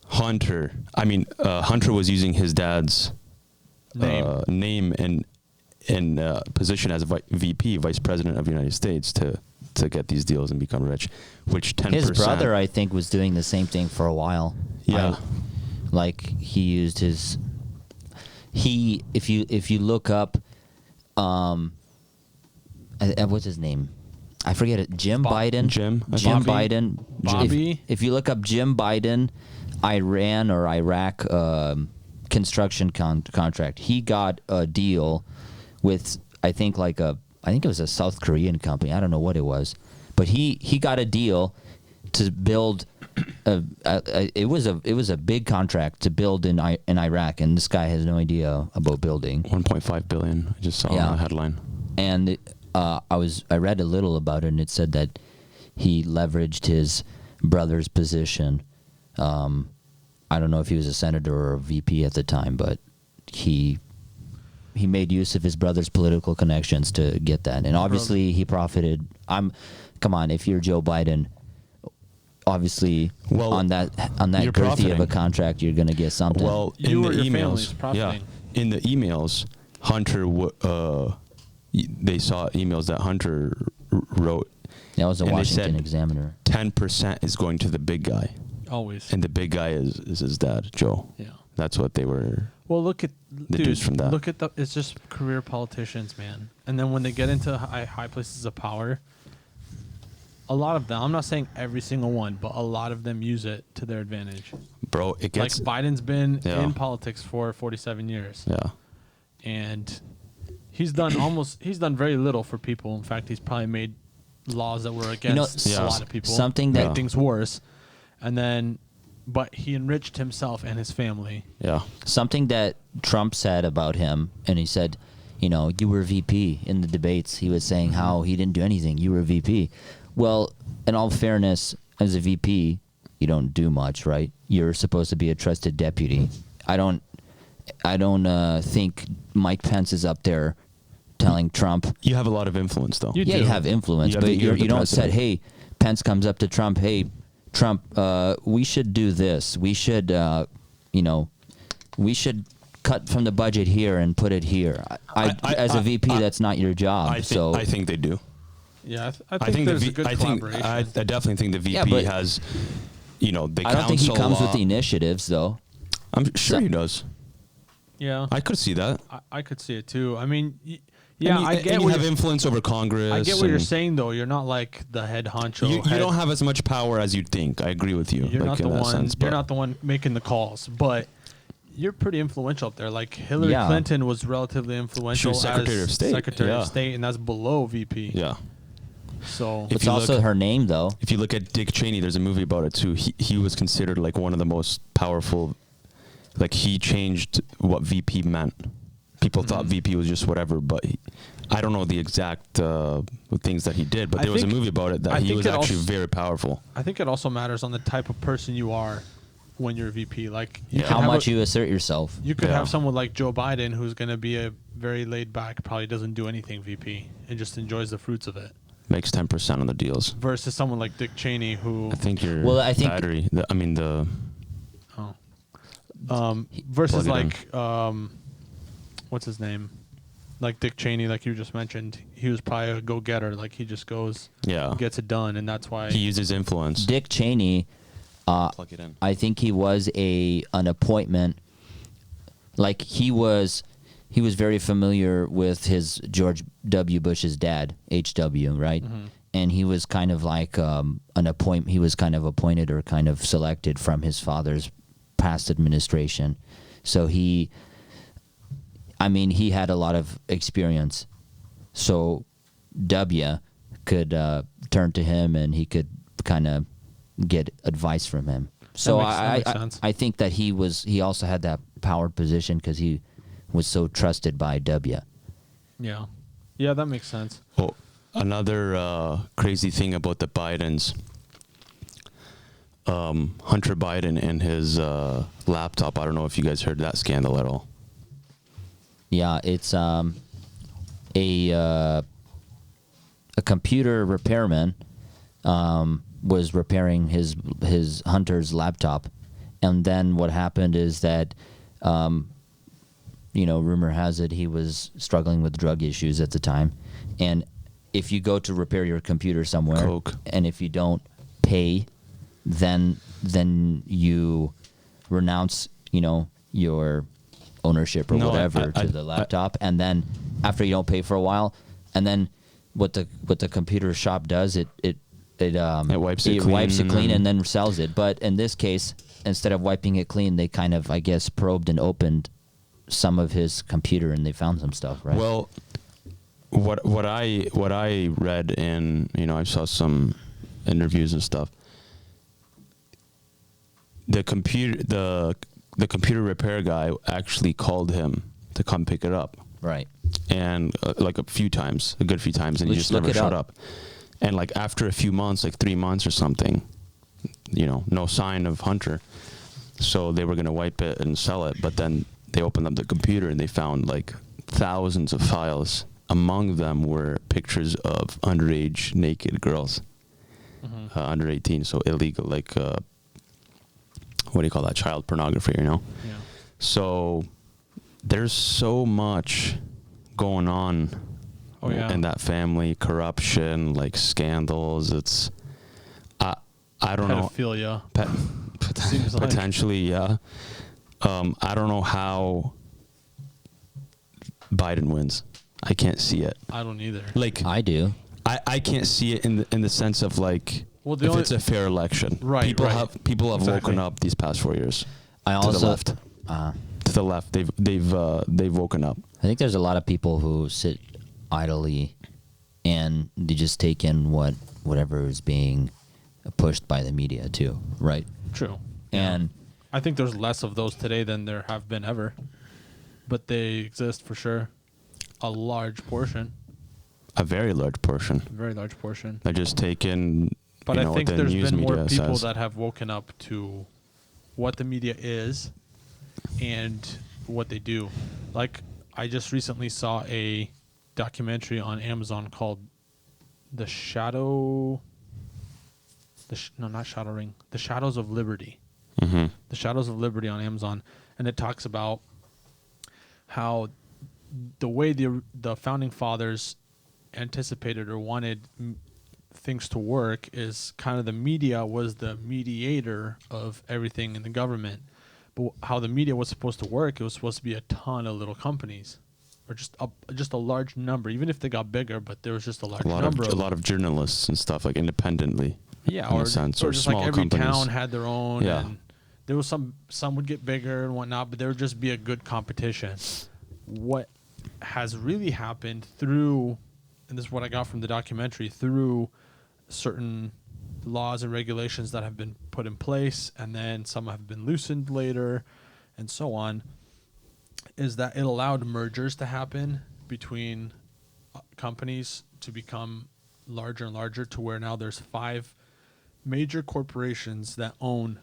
Hunter. I mean, Hunter was using his dad's name and position as VP, Vice President of the United States, to get these deals and become rich. Which 10%. His brother, I think, was doing the same thing for a while. Yeah, he used his. If you look up, what's his name? I forget it. Jim Biden. Jim Biden. Bobby. If you look up Jim Biden, Iran or Iraq construction contract, he got a deal with, I think it was a South Korean company. I don't know what it was, but he got a deal to build. It was a big contract to build in Iraq, and this guy has no idea about building. 1.5 billion. I just saw the headline. And I read a little about it, and it said that he leveraged his brother's position. I don't know if he was a senator or a VP at the time, but he made use of his brother's political connections to get that, and obviously he profited. Come on, if you're Joe Biden, obviously on that girthy of a contract, you're going to get something. Well, in the emails, in the emails, Hunter, they saw emails that Hunter wrote. That was a Washington Examiner. 10% is going to the big guy. Always. And the big guy is his dad, Joe. Yeah. That's what they were. Well, look at dudes from that. Look at it's just career politicians, man. And then when they get into high places of power, a lot of them, I'm not saying every single one, but a lot of them use it to their advantage. Bro, it gets... Like Biden's been in politics for 47 years. Yeah. And he's done very little for people. In fact, he's probably made laws that were against a lot of people. Something that... made things worse. And then... But he enriched himself and his family. Yeah. Something that Trump said about him, and he said, you were VP in the debates. He was saying how he didn't do anything. You were VP. Well, in all fairness, as a VP, you don't do much, right? You're supposed to be a trusted deputy. I don't think Mike Pence is up there telling Trump. You have a lot of influence, though. You have influence, but you don't say, hey, Pence comes up to Trump, hey, Trump, we should do this. We should, we should cut from the budget here and put it here. As a VP, that's not your job. I think they do. Yeah, I think there's a good collaboration. I definitely think the VP has you know, they I don't think he counsel a comes with lot. the initiatives, though. I'm sure he does. Yeah, I could see that. I could see it too. I mean, yeah, and you, I get and you what have you're, influence over Congress. I get what you're and saying though. You're not like the head honcho. You don't have as much power as you'd think. I agree with you. You're like, not in the that one. sense, You're but- not the one making the calls, but you're pretty influential up there. Like Hillary Yeah. Clinton was relatively influential Secretary as of State. Secretary Yeah. of State, and that's below VP. Yeah. So If It's you also look- her name, though. If you look at Dick Cheney, there's a movie about it too. He was considered like one of the most powerful. Like he changed what VP meant. People thought VP was just whatever, but I don't know the exact things that he did. But I there was a think- movie about it I that he think was it actually also- very powerful. I think it also matters on the type of person you are when you're VP. Like you Yeah. can How have much a- you assert yourself. You could Yeah. have someone like Joe Biden who's going to be a very laid back, probably doesn't do anything VP and just enjoys the fruits of it, Makes 10% on the deals. versus someone like Dick Cheney who I think your Well, I think- battery. The versus Plug it like what's his name? Like Dick Cheney, like you just mentioned, he was probably a go-getter. Like he just goes, yeah. gets it done, and that's why He uses influence. Dick Cheney, Plug it in. I think he was an appointment. Like he was very familiar with his George W. Bush's dad, H.W., right? Mm-hmm. And he was kind of like he was kind of appointed or kind of selected from his father's past administration. So he had a lot of experience. So W could turn to him and he could kind of get advice from him. So that makes sense. I think that he also had that powered position because he was so trusted by W. yeah, that makes sense. Oh, another crazy thing about the Bidens. Hunter Biden and his laptop. I don't know if you guys heard that scandal at all. Yeah, it's a computer repairman was repairing his Hunter's laptop, and then what happened is that rumor has it he was struggling with drug issues at the time, and if you go to repair your computer somewhere, Coke. and if you don't pay, then you renounce your ownership or No, whatever I- to the laptop, and then after you don't pay for a while, and then what the computer shop does, it wipes it clean clean and then sells it. But in this case, instead of wiping it clean, they kind of, I guess, probed and opened some of his computer and they found some stuff, right? Well, what I read, and I saw some interviews and stuff. The computer repair guy actually called him to come pick it up, right. and like a good few times, and he Let's just look never it showed up. up. And like after a few months, like 3 months or something, no sign of Hunter. So they were gonna wipe it and sell it, but then they opened up the computer and they found like thousands of files. Among them were pictures of underage naked girls, under 18, so illegal, like what do you call that? Child pornography, Yeah. So there's so much going on in that family, corruption, like scandals. It's I don't know. Pedophilia. Seems like. Potentially, yeah. I don't know how Biden wins. I can't see it. I don't either. Like I do. I can't see it in the sense of like Well, the if only- it's a fair election. Right, People right. have Exactly. woken up these past 4 years. I To also the left. To the left, they've woken up. I think there's a lot of people who sit idly and they just take in whatever is being pushed by the media too, right? True. And I think there's less of those today than there have been ever, but they exist for sure. A large portion, A very large portion. a very large portion. They just take in. But I think what the there's news been more media people says. that have woken up to what the media is and what they do. Like, I just recently saw a documentary on Amazon called The Shadow... not Shadow Ring. The Shadows of Liberty. Mm-hmm. The Shadows of Liberty on Amazon. And it talks about how the way the founding fathers anticipated or wanted things to work is kind of the media was the mediator of everything in the government. But how the media was supposed to work, it was supposed to be a ton of little companies, or just a large number, even if they got bigger. But there was just a large number. A lot of journalists and stuff, like independently. Yeah, in or a sense, or just small like every companies. town had their own. Yeah. And there was some would get bigger and whatnot, but there would just be a good competition. What has really happened through, and this is what I got from the documentary, through certain laws and regulations that have been put in place, and then some have been loosened later, and so on, is that it allowed mergers to happen between companies to become larger and larger, to where now there's 5 major corporations that own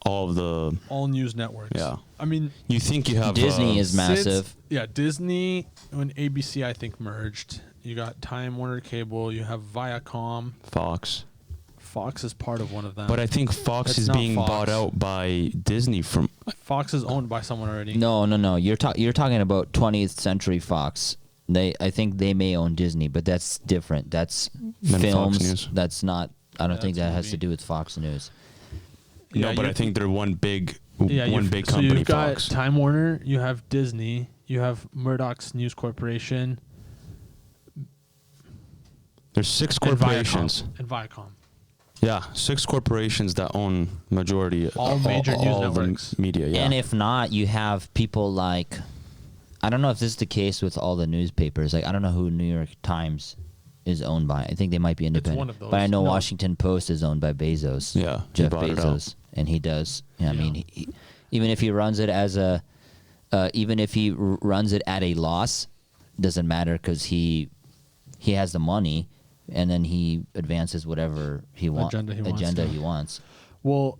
all news networks. Yeah. I mean, You think you have Disney is massive. Disney and ABC I think merged. You got Time Warner Cable, you have Viacom. Fox. Fox is part of one of them. But I think Fox It's is not being Fox. bought out by Disney from. Fox is owned by someone already. No. You're talking about 20th Century Fox. I think they may own Disney, but that's different. That's Than Fox films. News. That's not. I don't think That's that has to movie. do with Fox News. No, Yeah, but you- I think they're one big So company. you've got Fox. Time Warner, you have Disney, you have Murdoch's News Corporation, There's 6 and corporations. Viacom. Yeah, 6 corporations that own majority All major news all the networks. media. Yeah. And if not, you have people like, I don't know if this is the case with all the newspapers. Like, I don't know who New York Times is owned by. I think they might be independent. one of those. But I know No. Washington Post is owned by Bezos. Yeah, he Jeff bought it out. Bezos, and he does. I mean, Yeah. he, even if he runs it as a, even if he runs it at a loss, doesn't matter because he has the money, and then he advances whatever he wants. Agenda he he wants. Well,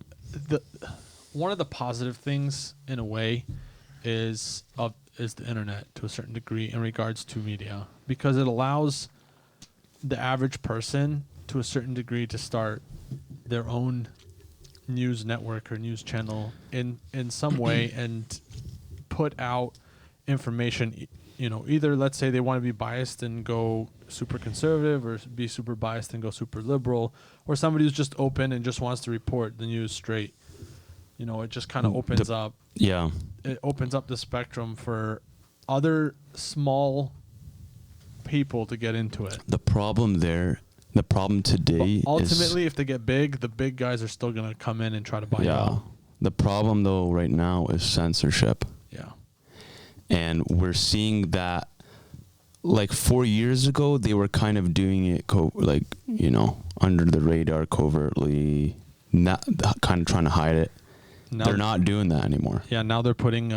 one of the positive things, in a way, is the internet to a certain degree in regards to media, because it allows the average person to a certain degree to start their own news network or news channel in some way and put out information. Either let's say they want to be biased and go super conservative, or be super biased and go super liberal, or somebody who's just open and just wants to report the news straight. It just kind of opens up. Yeah. It opens up the spectrum for other small people to get into it. The problem today But is ultimately, if they get big, the big guys are still going to come in and try to buy you yeah. out. The problem though right now is censorship. Yeah. And we're seeing that, like 4 years ago, they were kind of doing it under the radar, covertly, not kind of trying to hide it. Now They're not doing that anymore. Yeah, now they're putting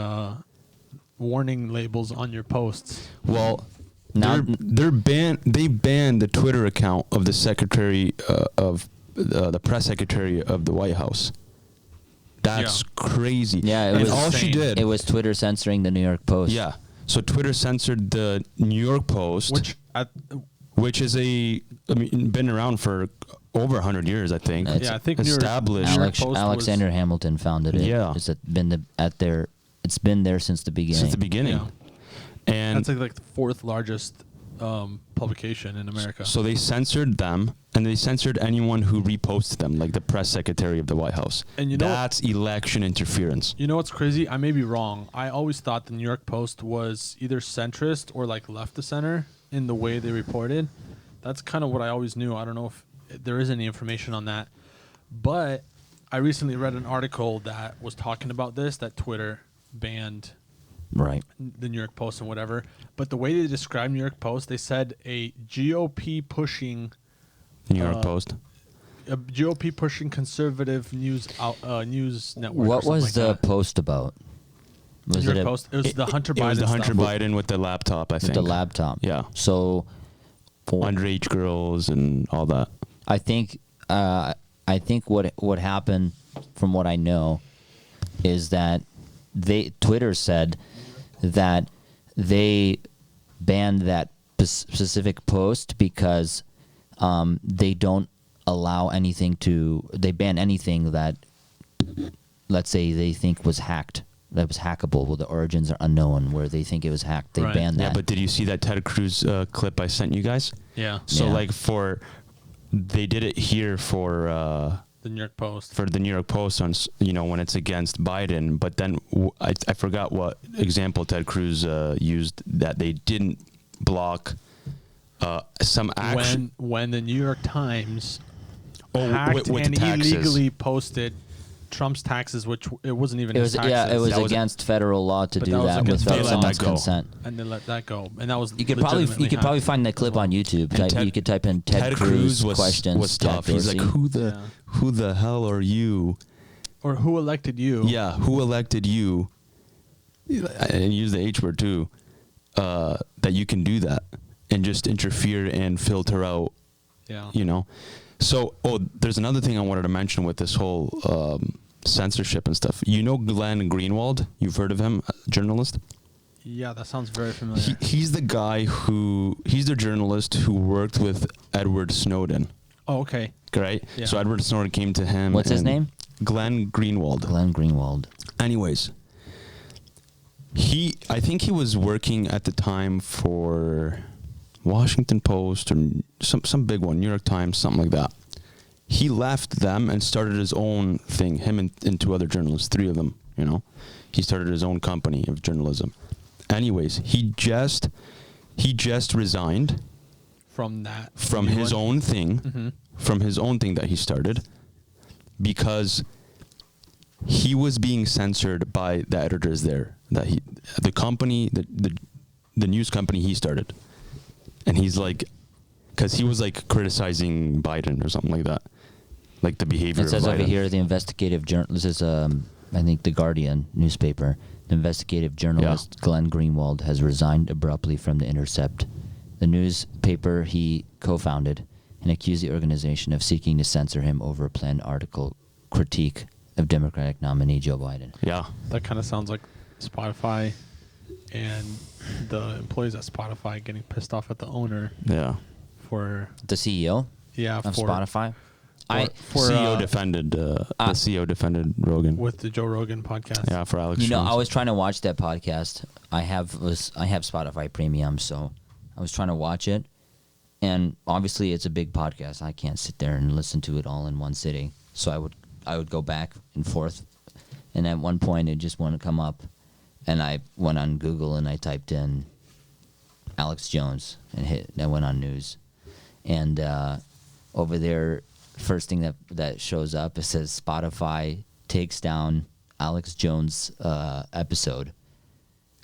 warning labels on your posts. Well, Now- they banned the Twitter account of the secretary of the press secretary of the White House. That's crazy. Yeah, it and was all she insane. did. It was Twitter censoring the New York Post. Yeah. So Twitter censored the New York Post, which is been around for over 100 years, I think. It's I think New York established. Post Alexander Hamilton founded it. Yeah. It's been there since the beginning. Since the beginning. Yeah. And That's like the 4th largest publication in America. so they censored them, and they censored anyone who reposted them, like the press secretary of the White House. And that's election interference. You know what's crazy? I may be wrong. I always thought the New York Post was either centrist or like left of center in the way they reported. That's kind of what I always knew. I don't know if there is any information on that. But I recently read an article that was talking about this, that Twitter banned Right. the New York Post and whatever. But the way they described New York Post, they said a GOP pushing conservative news network. What or was something the like that. post about? Was New it York a- Post? It was the Hunter Biden It was the Hunter stuff. Biden with the laptop, I think. the laptop? Yeah. So, Underage girls and all that. I think what happened, from what I know, is that Twitter said that they banned that specific post because they don't allow anything they ban anything that, let's say, they think was hacked, that was hackable. Well, the origins are unknown, where they think it was hacked. They Right. banned that. Yeah, but did you see that Ted Cruz clip I sent you guys? Yeah. So Yeah. like for they did it here for the New York Post. For the New York Post on, when it's against Biden. But then I forgot what example Ted Cruz used, that they didn't block some action. When the New York Times with and taxes. illegally posted Trump's taxes, which it wasn't even his taxes. Yeah, it was against federal law to do that without someone's consent. And they let that go. And that was you could probably find that clip on YouTube. You could type in Ted Cruz questions. Was tough. He's like, who the hell are you? Or who elected you? Yeah, who elected you? And use the H word too. That you can do that and just interfere and filter out. Yeah. So, there's another thing I wanted to mention with this whole censorship and stuff. Glenn Greenwald? You've heard of him, a journalist? Yeah, that sounds very familiar. He's the guy he's the journalist who worked with Edward Snowden. Oh, okay. Right? Yeah. So Edward Snowden came to him. What's his name? Glenn Greenwald. Glenn Greenwald. Anyways, I think he was working at the time for Washington Post or some big one, New York Times, something like that. He left them and started his own thing, him and two other journalists, three of them, He started his own company of journalism. Anyways, he just resigned from that. From his own thing, mm-hmm. From his own thing that he started, because he was being censored by the editors there. The company, the news company he started. And he's like, because he was like criticizing Biden or something like that, like the behavior. It says of Biden. over here, the investigative journalist. This is, I think, the Guardian newspaper. The investigative journalist Glenn Greenwald has resigned abruptly from The Intercept, the newspaper he co-founded, and accused the organization of seeking to censor him over a planned article critique of Democratic nominee Joe Biden. Yeah, that kind of sounds like Spotify and the employees at Spotify getting pissed off at the owner. Yeah. For the CEO. Yeah. Of Spotify. CEO defended the CEO defended Rogan with the Joe Rogan podcast. Yeah, for Alex. I was trying to watch that podcast. I have Spotify Premium, so I was trying to watch it, and obviously it's a big podcast. I can't sit there and listen to it all in one sitting. So I would go back and forth, and at one point it just wouldn't come up, and I went on Google and I typed in Alex Jones and I went on news, and over there. First thing that shows up, it says Spotify takes down Alex Jones episode.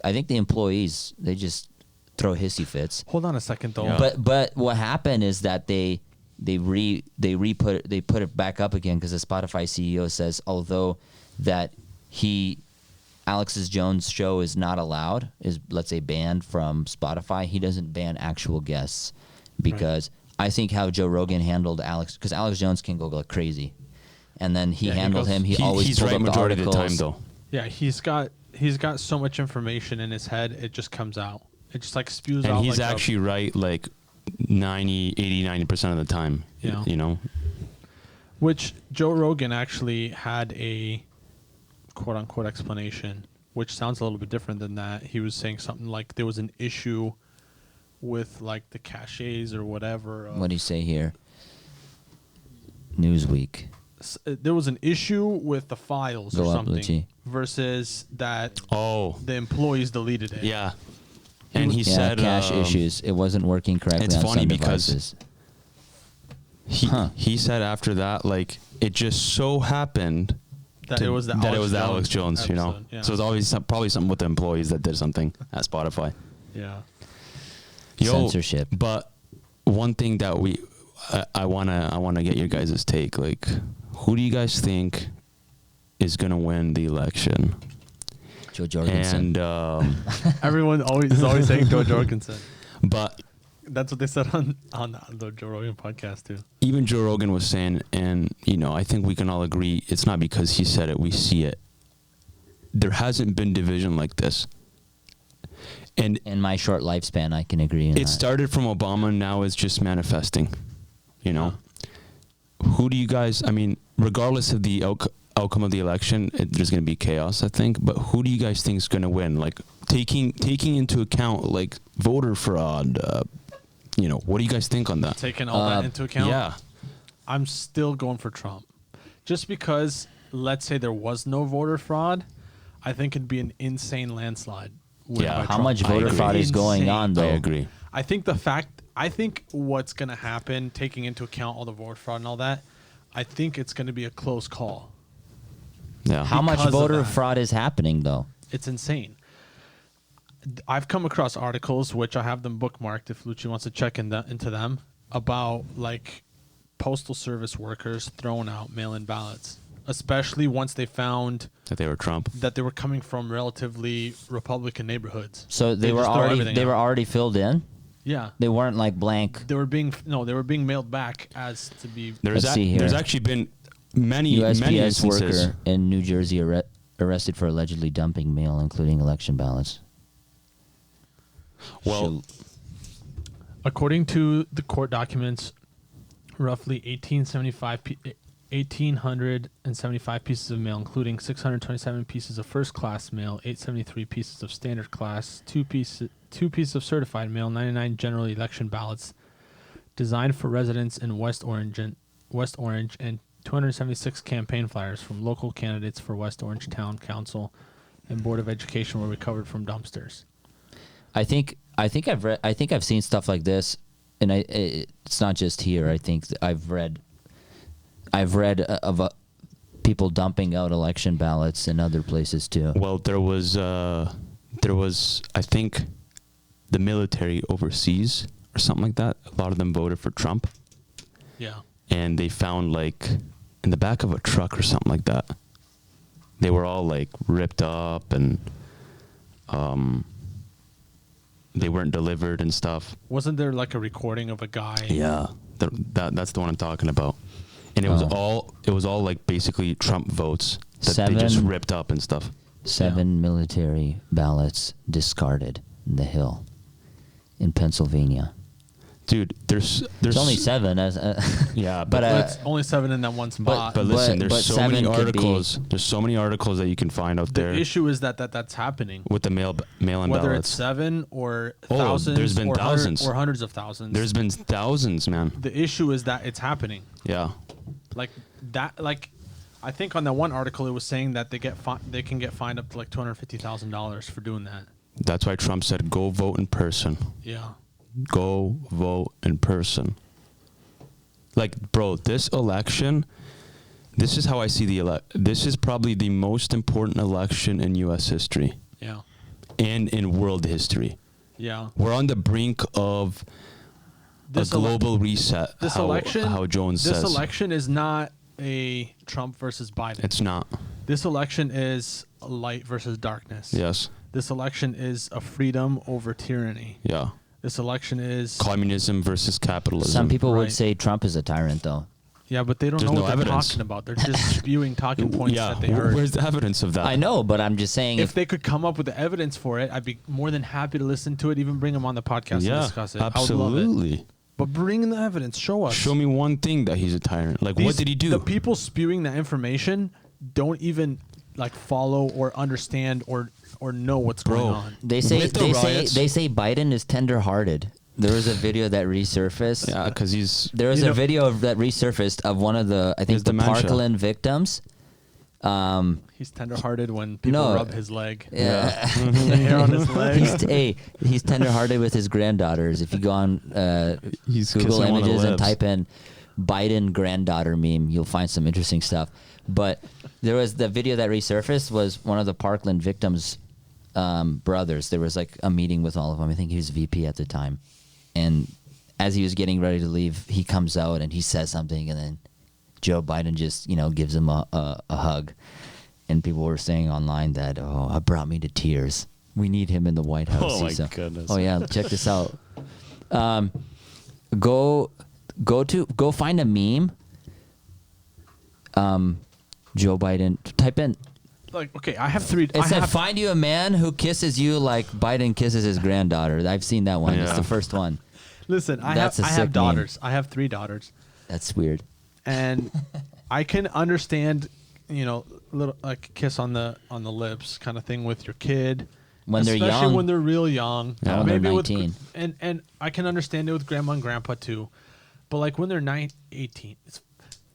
I think the employees, they just throw hissy fits. Hold on a second though. Yeah. But what happened is that they put it back up again because the Spotify CEO says although that Alex Jones' show is not allowed, is let's say banned from Spotify, he doesn't ban actual guests because I think how Joe Rogan handled Alex, because Alex Jones can go like crazy, and then he handled him. He always he's pulled right up the majority of the articles. time though. Yeah, he's got so much information in his head, it just comes out. It just like spews out. And he's like actually right like 90% of the time. Yeah. Which Joe Rogan actually had a quote unquote explanation, which sounds a little bit different than that. He was saying something like there was an issue with like the caches or whatever. What do you say here? Newsweek. There was an issue with the files Go or up, something Lucci. versus that the employees deleted it. Yeah. And he said cache issues. It wasn't working correctly it's on funny some because devices. he said after that, like, it just so happened that it was the Alex Jones, episode. Yeah. So it's always probably something with the employees that did something at Spotify. Yeah. Censorship. But one thing that I wanna get your guys' take. Like, who do you guys think is gonna win the election? Joe Jorgensen. And everyone is always saying Joe Jorgensen. But that's what they said on the Joe Rogan podcast too. Even Joe Rogan was saying, and I think we can all agree, it's not because he said it, we see it. There hasn't been division like this. And in my short lifespan, I can agree. It started from Obama, now it's just manifesting. Who do you guys? I mean, regardless of the outcome of the election, there's going to be chaos, I think. But who do you guys think is going to win? Like taking into account like voter fraud. What do you guys think on that? Taking all that into account. Yeah. I'm still going for Trump. Just because, let's say there was no voter fraud, I think it'd be an insane landslide. Yeah. How much voter fraud is going on, though? I agree. I think what's going to happen, taking into account all the voter fraud and all that, I think it's going to be a close call. Yeah. How much Because of voter that. fraud is happening, though? It's insane. I've come across articles, which I have them bookmarked if Lucci wants to check into them, about like postal service workers throwing out mail-in ballots, especially once they found That they were Trump. that they were coming from relatively Republican neighborhoods. So they were just throw already everything out. already filled in. Yeah. They weren't like blank. They were being mailed back as to be. Let's see here. There's actually been many USPS instances. worker in New Jersey arrested for allegedly dumping mail, including election ballots. Well, According to the court documents, roughly 1,875 pieces of mail, including 627 pieces of first-class mail, 873 pieces of standard class, two pieces of certified mail, 99 general election ballots designed for residents in West Orange, and 276 campaign flyers from local candidates for West Orange Town Council and Board of Education were recovered from dumpsters. I think I've seen stuff like this, and it's not just here. I think I've read of people dumping out election ballots in other places too. well, there was I think the military overseas or something like that. A lot of them voted for Trump, Yeah. and they found like in the back of a truck or something like that. They were all like ripped up and they weren't delivered and stuff. Wasn't there like a recording of a guy? Yeah, that's the one I'm talking about. And it was all like basically Trump votes that they just ripped up and stuff. 7 military ballots discarded in the Hill in Pennsylvania. Dude, there's It's only 7 as yeah, but It's only 7 in that one spot. but listen, but there's so many 7 could be- articles. There's so many articles that you can find out the there issue is that's happening. with the mail-in Whether it's ballots. 7 or Oh, thousands, there's been or thousands. or hundreds of thousands. There's been thousands, man. The issue is that it's happening. Yeah. Like that. Like I think on that one article it was saying that they can get fined up to like $250,000 for doing that. That's why Trump said, "Go vote in person. Yeah. Go vote in person." Like, bro, this election, this is how I see this is probably the most important election in U.S. history Yeah. and in world history. Yeah. We're on the brink of a global reset. This how Jones says. This election is not a Trump versus Biden. It's not. This election is light versus darkness. Yes. This election is a freedom over tyranny. Yeah. This election is Communism versus capitalism. some people Right. would say Trump is a tyrant, though. Yeah, but they don't There's know no what they're evidence. talking about. They're just spewing talking points Yeah. that they heard. Where's the evidence of that? I know, but I'm just saying If they could come up with the evidence for it, I'd be more than happy to listen to it. Even bring them on the podcast Yeah, and discuss it. I would love it. absolutely. But bring the evidence. Show us. Show me one thing that he's a tyrant. Like, what did he do? The people spewing that information don't even like follow or understand or know what's going on. They say With the they riots- say Biden is tender-hearted. There was a video that resurfaced. Yeah, because he's. There was You a know- video that resurfaced of one of the His the dementia. Parkland victims. He's tenderhearted when people No. rub his leg. Yeah. The hair on his leg. He's tenderhearted with his granddaughters. If you go on He's Google kissing one of the Images and lips. type in Biden granddaughter meme, you'll find some interesting stuff. But there was the video that resurfaced was one of the Parkland victims' brothers. There was like a meeting with all of them. I think he was VP at the time, and as he was getting ready to leave, he comes out and he says something, and then Joe Biden just gives him a hug. And people were saying online that, oh, it brought me to tears. We need him in the White House. Oh, my goodness. Oh yeah, check this out. Go find a meme. Joe Biden. Type in. Like, okay, I have 3. It said, "Find you a man who kisses you like Biden kisses his granddaughter." I've seen that one. It's Yeah. the first one. Listen, I That's a have sick meme. daughters. I have 3 daughters, That's weird. and I can understand, little like kiss on the lips kind of thing with your kid When they're especially young. when they're real young. Yeah, when they're 19. And I can understand it with grandma and grandpa too, but like when they're 18,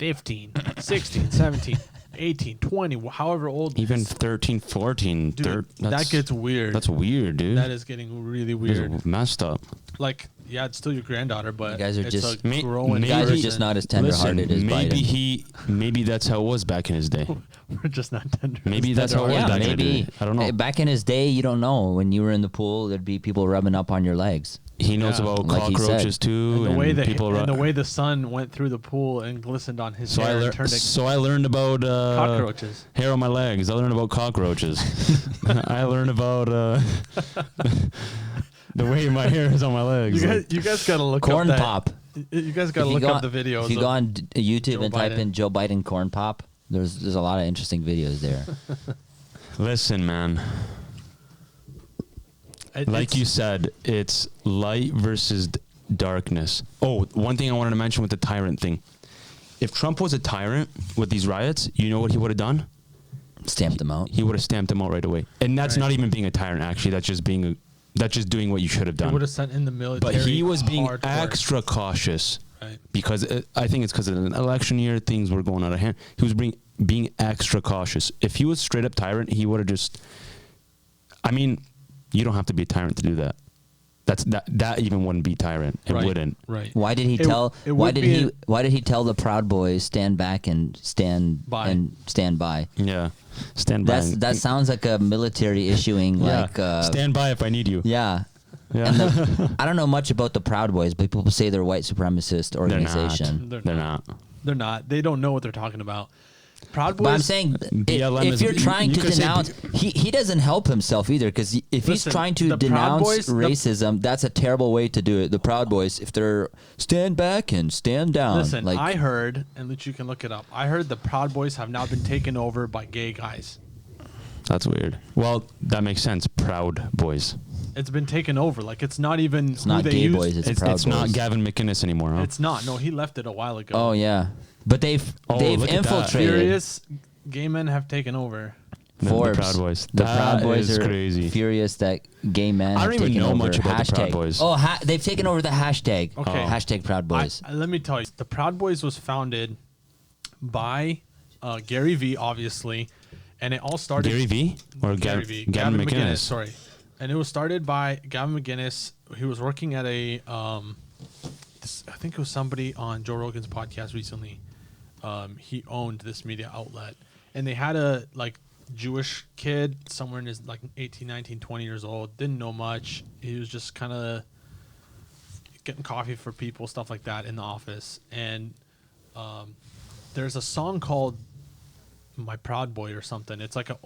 15, 16, 17, 18, 20, however old. Even 13, 14. Dude, that gets weird. That's weird, dude. That is getting really weird. It's messed up. Like, yeah, it's still your granddaughter, but You guys are it's just- a growing You guys are person. just not as tender-hearted as maybe Biden. maybe that's how it was back in his day. We're just not tender. Maybe that's how it was Yeah, back in the maybe. day. I don't know. Back in his day, you don't know. When you were in the pool, there'd be people rubbing up on your legs. He knows Yeah. about Like he said. cockroaches too, And the way people. and the way the sun went through the pool and glistened on his so hair and I turned it so I learned about cockroaches. hair on my legs. I learned about cockroaches. I learned about the way my hair is on my legs. You guys gotta look Corn up that. pop. You guys gotta If you look go up on- the videos. If you go on YouTube Joe and type Biden. in Joe Biden corn pop, there's a lot of interesting videos there. Listen, man. Like you said, it's light versus darkness. Oh, one thing I wanted to mention with the tyrant thing. If Trump was a tyrant with these riots, you know what he would have done? Stamped them out. He would have stamped them out right away. And that's Right. not even being a tyrant, actually. That's just doing what you should have They done. would have sent in the military. But he was being hardcore. extra cautious Right. because I think it's because of an election year, things were going out of hand. He was being extra cautious. If he was straight up tyrant, he would have just. I mean, you don't have to be a tyrant to do that. That even wouldn't be tyrant. It Right. wouldn't. Right. Why did he It- tell? it Why would did be he? an- Why did he tell the Proud Boys stand back and stand by? Yeah. Stand by. That sounds like a military issuing yeah. like. Stand by if I need you. Yeah. Yeah. And I don't know much about the Proud Boys, but people say they're a white supremacist organization. They're not. They're not. They don't know what they're talking about. Proud Boys. But I'm saying, BLM if is- you're trying you to could say denounce, he doesn't help himself either, because if he's Listen, trying the to Proud denounce Boys- racism, that's a terrible way to do it. The Proud Boys, if they're stand back and stand down, Listen, like I heard, and you can look it up. I heard the Proud Boys have now been taken over by gay guys. That's weird. Well, that makes sense. Proud Boys. It's been taken over. Like it's not even it's not gay boys, it's Proud It's Boys. not Gavin McInnes anymore, huh? It's not. No, he left it a while ago. Oh yeah, but they've look at that. infiltrated. Furious gay men have taken over. Forbes. The Proud Boys. The That Proud Boys is are crazy. furious that gay men. I have don't even taken know over much about the Proud hashtag. Boys. Oh, they've taken over the hashtag. Okay. Hashtag Proud Boys. Let me tell you, the Proud Boys was founded by Gary Vee, obviously, and it all started. Gary Vee or Gary Vee. Gavin McInnes? Sorry, and it was started by Gavin McInnes. He was working at a, I think it was somebody on Joe Rogan's podcast recently. He owned this media outlet, and they had a Jewish kid somewhere in his 18, 19, 20 years old. Didn't know much. He was just kind of getting coffee for people, stuff like that in the office. And there's a song called "My Proud Boy" or something. It's like a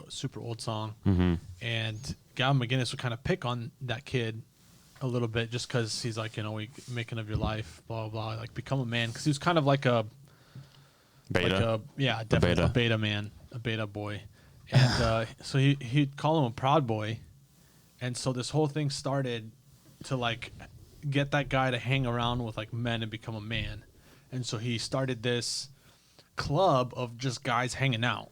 super old song. Mm-hmm. And Gavin McInnes would kind of pick on that kid a little bit just because he's we making of your life, blah, blah, blah. Become a man. Because he was kind of like a Beta. definitely a beta. beta man, a beta boy. And so he'd call him a proud boy. And so this whole thing started to get that guy to hang around with men and become a man. And so he started this club of just guys hanging out.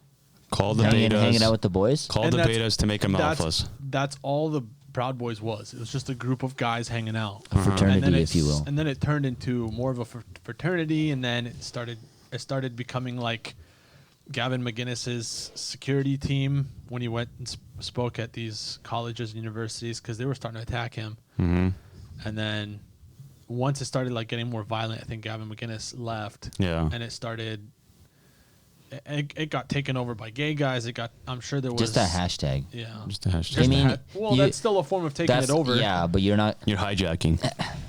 Call the hanging betas. out with the boys. Call And the that's- betas to make them alphas. That's all the Proud Boys was. It was just a group of guys hanging out. A fraternity, And then if you will. And then it turned into more of a fraternity, and then it started becoming like Gavin McInnes's security team when he went and spoke at these colleges and universities because they were starting to attack him. Mm-hmm. And then once it started getting more violent, I think Gavin McInnes left. Yeah. And it started. It got taken over by gay guys. I'm sure there was Just a hashtag. Yeah. Just a hashtag. I mean, that's still a form of taking it over. Yeah, but you're not. You're hijacking.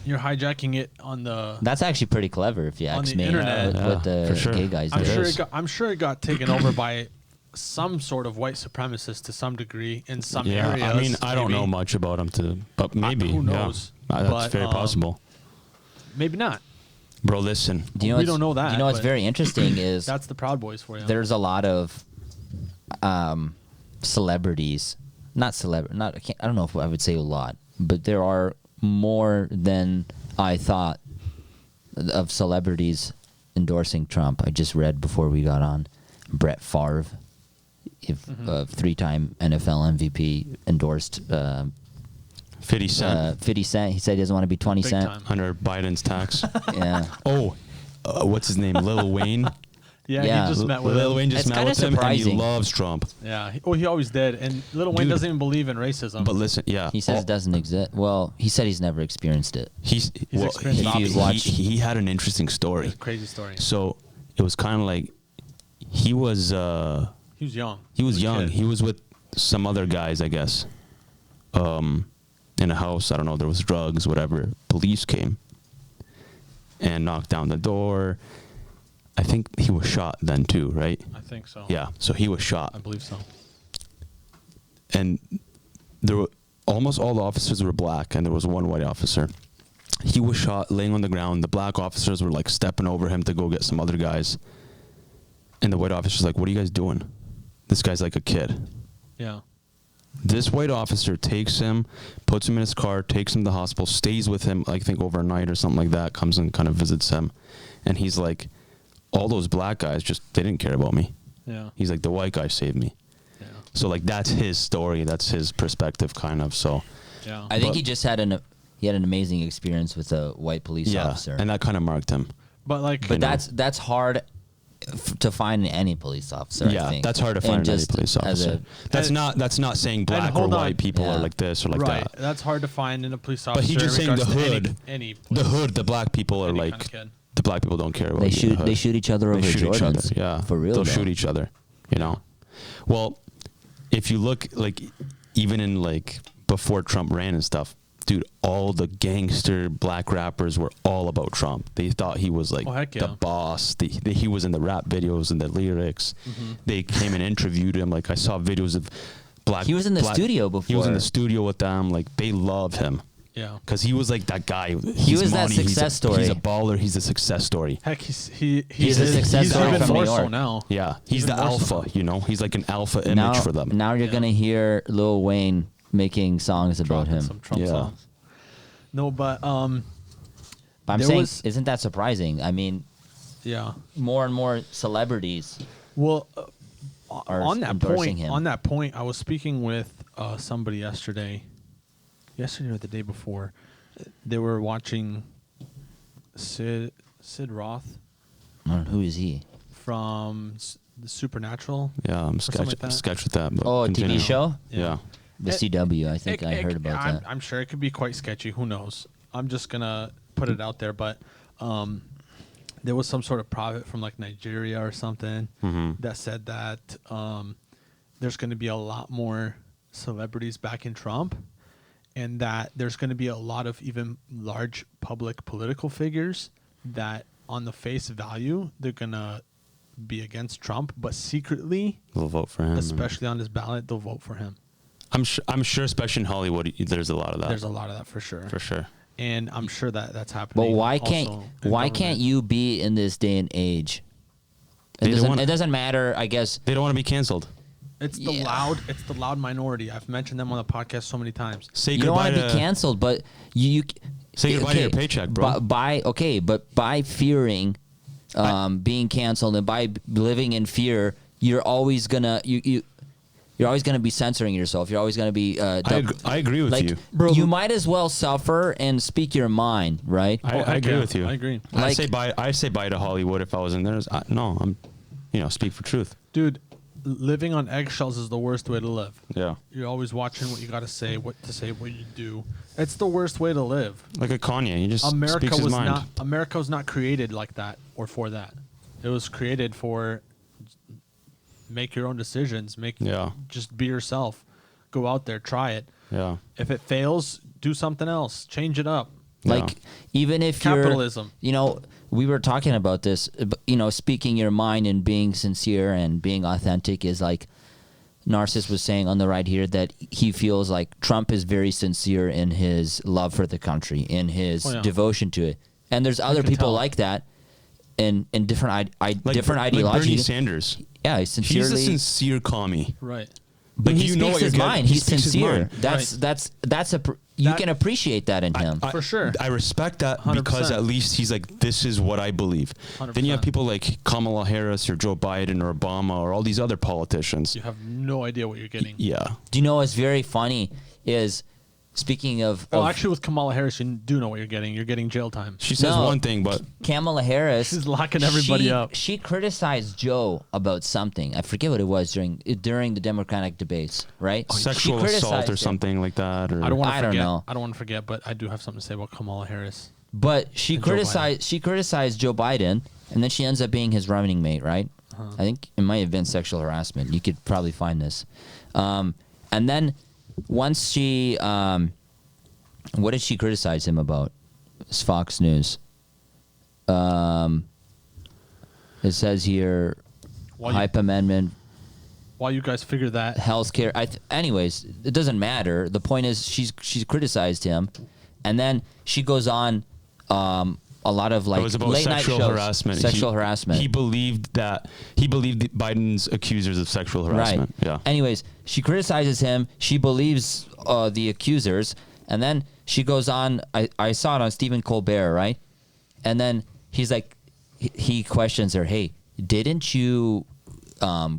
You're hijacking it on the. That's actually pretty clever, if you On ask the me. internet. What the for sure. gay guys I'm did. It sure is. it got taken over by some sort of white supremacist to some degree in some Yeah. areas. I mean, I don't maybe. know much about them but maybe. who knows? Yeah. That's But, very possible. Maybe not. Bro, listen. Do you know We what's- don't know that, Do you know what's but very interesting is That's the Proud Boys for you. there's a lot of celebrities, not I don't know if I would say a lot, but there are more than I thought of celebrities endorsing Trump. I just read before we got on, Brett Favre, three-time NFL MVP, endorsed 50 Cent 50 Cent. He said he doesn't want to be 20 Big Cent. time. under Biden's tax. Yeah. Oh, what's his name, Lil Wayne. Yeah, Yeah. he just met with Lil him. Wayne just It's met kinda with him, and he surprising. loves Trump. Yeah, he always did. And Lil Wayne Dude. doesn't even believe in racism. But listen, yeah, He says it doesn't exist. Well, he said he's never experienced it. he's experienced the opposite. Watch- he had an interesting story. It's a crazy story. So it was kind of like he was He was young. young. kid. He was with some other guys, I guess. In a house, I don't know. There was drugs, whatever. Police came and knocked down the door. I think he was shot then too, right? I think so. Yeah. So he was shot, I believe so. and there were almost all the officers were black, and there was one white officer. He was shot, laying on the ground. The black officers were like stepping over him to go get some other guys, and the white officer's like, "What are you guys doing? This guy's like a kid." Yeah. This white officer takes him, puts him in his car, takes him to the hospital, stays with him, I think overnight or something like that, comes and kind of visits him. And he's like, all those black guys they didn't care about me. Yeah. He's like, the white guy saved me. Yeah. So like, that's his story. That's his perspective kind of. So Yeah. I think But- he just had an amazing experience with a white police yeah, officer. and that kind of marked him. But like, But you know. that's hard to find in any police officer. I Yeah, think. that's hard to And find in any just police as officer. That's not saying black or hold on. white people are Yeah. like this or like right. that. That's hard to find in a police officer. But he's just in saying the regards to hood. Any The police. hood, the black people are Any like, kind of kid. the black people don't care about They you in the hood. shoot each other over They shoot each other. Jordans. Yeah, for real. They'll though. shoot each other. You know. Well, if you look like even in like before Trump ran and stuff, dude, all the gangster black rappers were all about Trump. They thought he was like Oh, heck the yeah. boss. He was in the rap videos and the lyrics. Mm-hmm. They came and interviewed him. Like I saw videos of black. He was in the black- studio He was in before. the studio with them. Like they loved him. Yeah. Because he was like that guy. He was that success story. He's a baller. He's a success story. Heck, he's a success story even from more New so York. now. Yeah, he's Even the more alpha. so. You know, he's like an alpha image Now, for them. now you're Yeah. gonna hear Lil Wayne making songs about Dropping him. some Trump Yeah. songs. No, but I'm there saying, was- isn't that surprising? I mean, yeah. more and more celebrities. Well, Are on that endorsing point, him. I was speaking with somebody yesterday or the day before. They were watching Sid Roth I don't know, who is he? from the Supernatural. Yeah, I'm something sketch like that. sketch with that. But Oh, a continue. TV show? Yeah. The It- CW. I think I heard about I'm, that. I'm sure it could be quite sketchy. Who knows? I'm just gonna put it out there, but there was some sort of prophet from like Nigeria or something Mhm. that said that there's going to be a lot more celebrities backing Trump, and that there's going to be a lot of even large public political figures that, on the face value, they're going to be against Trump, but secretly, We'll vote for him. especially on his ballot, they'll vote for him. I'm sure, especially in Hollywood, there's a lot of that. There's a lot of that for sure. for sure. And I'm sure that that's But happening. why also can't in why can't government. you be in this day and age? They don't wanna- It doesn't matter, I guess. They don't want to be canceled. It's the Yeah. loud minority. I've mentioned them on the podcast so many times. Say You don't goodbye want to be to canceled, but you Say goodbye to your paycheck, bro. But by fearing being canceled and by living in fear, you're always gonna you're always gonna be censoring yourself. You're always gonna be. I agree with like, you. Bro, you might as well suffer and speak your mind, right? I heck agree yeah. with you. I agree. I Like- say bye to Hollywood if I was in there. No, I'm, speak for truth. Dude, living on eggshells is the worst way to live. Yeah. You're always watching what you got to say, what you do. It's the worst way to live. Like a Kanye, he just America speaks his was mind. not created like that or for that. It was created for make your own decisions, Yeah. just be yourself. Go out there, try it. Yeah. If it fails, do something else. Change it up. Like, Yeah. even if Capitalism. we were talking about this, speaking your mind and being sincere and being authentic is like Narcis was saying on the right here, that he feels like Trump is very sincere in his love for the country, in his Oh, yeah. devotion to it. And there's other can people tell. like that in different different Like Bernie ideologies. Sanders. Yeah, He's a sincerely. sincere commie. Right. But Like, he you know speaks what you're his getting. mind. He He's speaks his sincere. mind. You That- can appreciate that in him. For sure. I respect that 100%. because at least he's like, this is what I believe. 100%. Then you have people like Kamala Harris or Joe Biden or Obama or all these other politicians. You have no idea what you're getting. Yeah. Do you know what's very funny is Speaking of, Well, actually, with Kamala Harris, you do know what you're getting. You're getting jail time. She says No. one thing, but Kamala Harris, She's locking everybody up. She criticized Joe about something. I forget what it was during the Democratic debates, right? sexual She assault criticized or him. something like that. Or I don't want to I don't forget. know. I don't want to forget, but I do have something to say about Kamala Harris. But she And Joe criticized Joe Biden, and then she ends up being his running mate, right? I think it might have been sexual harassment. You could probably find this. And then once she, what did she criticize him about? It's Fox News. It says here, hype amendment, While you guys figure that, healthcare. Anyways, it doesn't matter. The point is, she's criticized him, and then she goes on a lot of like it was about late night sexual shows. harassment. Sexual harassment. He believed Biden's accusers of sexual harassment. Right. Yeah. Anyways, she criticizes him. She believes the accusers, and then she goes on. I saw it on Stephen Colbert, right? And then he's like, he questions her, "Hey, didn't you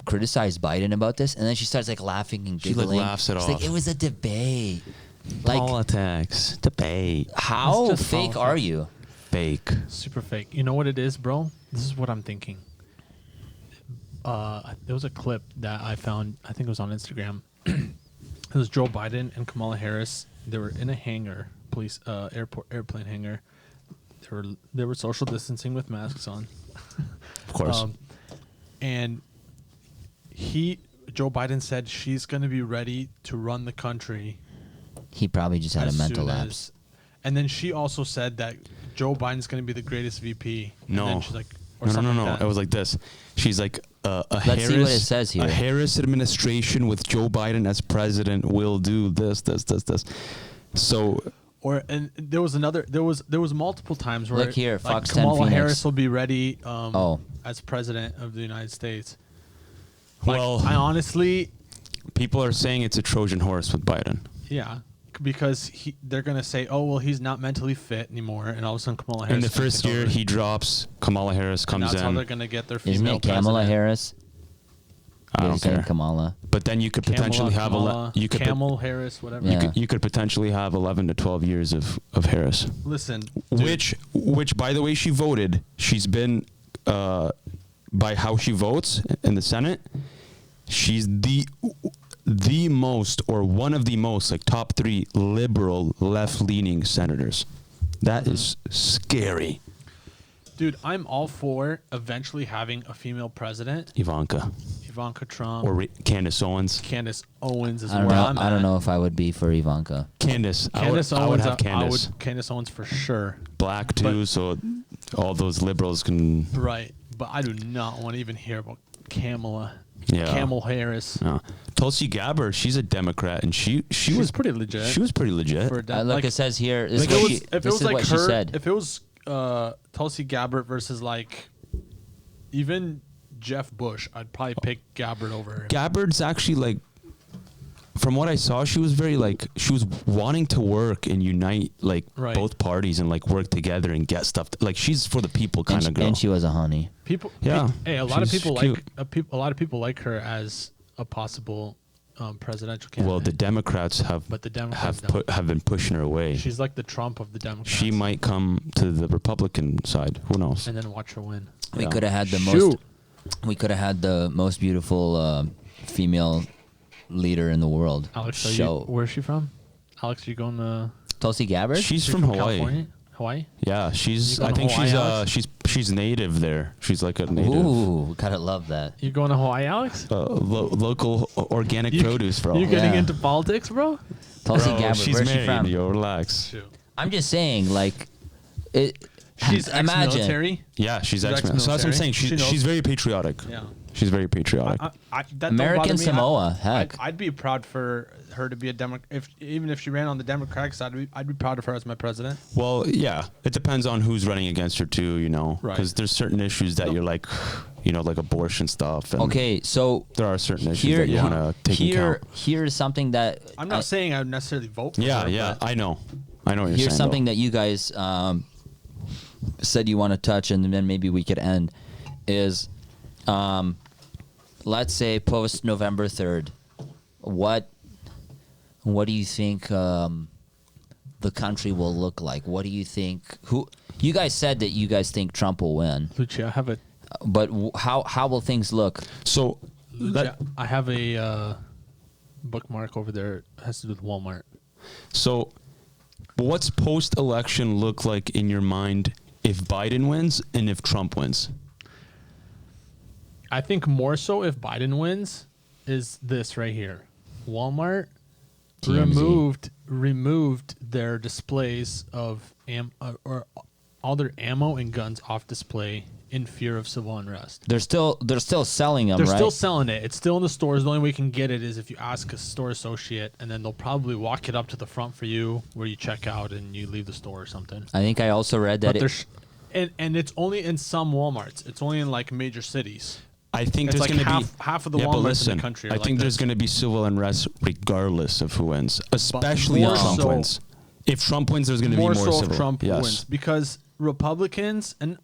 criticize Biden about this?" And then she starts like laughing and She, like, giggling. laughs it She's off. like, "It was a debate." Like, Politics, debate, how It's just fake politics. are you? fake. super fake. You know what it is, bro? This is what I'm thinking. There was a clip that I found. I think it was on Instagram. It was Joe Biden and Kamala Harris. They were in a hangar, airplane hangar. They were social distancing with masks on. Of course. And Joe Biden said she's going to be ready to run the country. He probably just had a as mental soon lapse. as- And then she also said that Joe Biden's going to be the greatest VP. And No. then she's like, or No. something like that. It was like this. She's like, Let's see what it says here. A Harris administration with Joe Biden as president will do this. So And there was multiple times where Look here, like Fox 10 Kamala Phoenix. Harris will be ready Oh. as president of the United States. Well- I honestly, people are saying it's a Trojan horse with Biden. yeah, because they're gonna say, oh well, he's not mentally fit anymore, and all of a sudden Kamala Harris. In the is gonna first take year, over. he drops. Kamala Harris And comes that's how in. they're gonna get their Isn't female it Kamala president. Harris? I You're don't saying care. Kamala. But then you could potentially have Camel Harris, whatever. Yeah. you could potentially have 11 to 12 years of Harris. Listen, dude, Which by the way she voted, she's been by how she votes in the Senate, she's the most or one of the most like top 3 liberal left-leaning senators. That is scary. dude, I'm all for eventually having a female president. Ivanka Ivanka Trump or Candace Owens. Candace Owens is I don't where know. I'm I don't at. know if I would be for Ivanka. Candace. Candace I would Owens, have Candace. Candace Owens for sure. Black too, so all those liberals can. Right, but I do not want to even hear about Kamala. Yeah. Camel Harris. Tulsi Gabbard, she's a Democrat, and she She's was pretty legit. She was pretty legit. For a Look, like, it says here. This like is it what was, she, if it this was is like what her, she said. if it was Tulsi Gabbard versus like even Jeff Bush, I'd probably pick Gabbard over her. Gabbard's actually like, from what I saw, she was very like she was wanting to work and unite like Right. both parties and like work together and get stuff. Like she's for the people kind of girl. And she was a honey. People, Yeah, hey, a lot of she's people cute. a lot of people like her as a possible presidential candidate. Well, the Democrats have But the Democrats don't. have been pushing her away. She's like the Trump of the Democrats. She might come to the Republican side. Who knows? and then watch her win. We Yeah. could have had the Shoot. most. We could have had the most beautiful female leader in the world. Alex, show. where's she from? Alex, you going to? Tulsi Gabbard. She's She from Hawaii. California? Hawaii? Yeah, she's. You going I to think Hawaii, she's. Alex? She's native there. She's like a native. Ooh, gotta love that. You going to Hawaii, Alex? Local organic You- produce, bro. You getting Yeah. into politics, bro? Tulsi Bro, Gabbard. she's Where's married. she from? Yo, relax. Shoot. I'm just saying, like, it. She's imagine. ex-military. Yeah, she's She's ex-military. So that's what I'm saying. ex-military. She knows. She's very patriotic. Yeah. She's very patriotic. That don't American bother me. Samoa, heck. I'd be proud for her to be a Democrat. Even if she ran on the Democratic side, I'd be proud of her as my president. Well, yeah, it depends on who's running against her too. You know, Right. because there's certain issues that you're like, you know, like abortion stuff. And Okay, so there are certain issues here, that you want to take into account. here's something that I'm not saying I would necessarily vote for Yeah, her. yeah, but I know what you're saying. here's something though. that you guys said you want to touch, and then maybe we could end. Is let's say post November 3rd, what do you think the country will look like? What do you think? Who you guys said that you guys think Trump will win, Lucci, I have a but how will things look? So I have a bookmark over there. It has to do with Walmart. So, what's post-election look like in your mind if Biden wins and if Trump wins? I think more so if Biden wins is this right here. Walmart TMZ. removed their displays of or all their ammo and guns off display in fear of civil unrest. They're still selling them, They're right? still selling it. It's still in the stores. The only way you can get it is if you ask a store associate, and then they'll probably walk it up to the front for you where you check out and you leave the store or something. I think I also read that But there's and it's only in some Walmarts. It's only in like major cities. I think It's there's like going to be half of the yeah, but Walmarts listen, in the country. Are I like think there's this. going to be civil unrest regardless of who wins, especially more if Trump so- wins. If Trump wins, there's going to be more so civil. if Trump yes. wins because Republicans and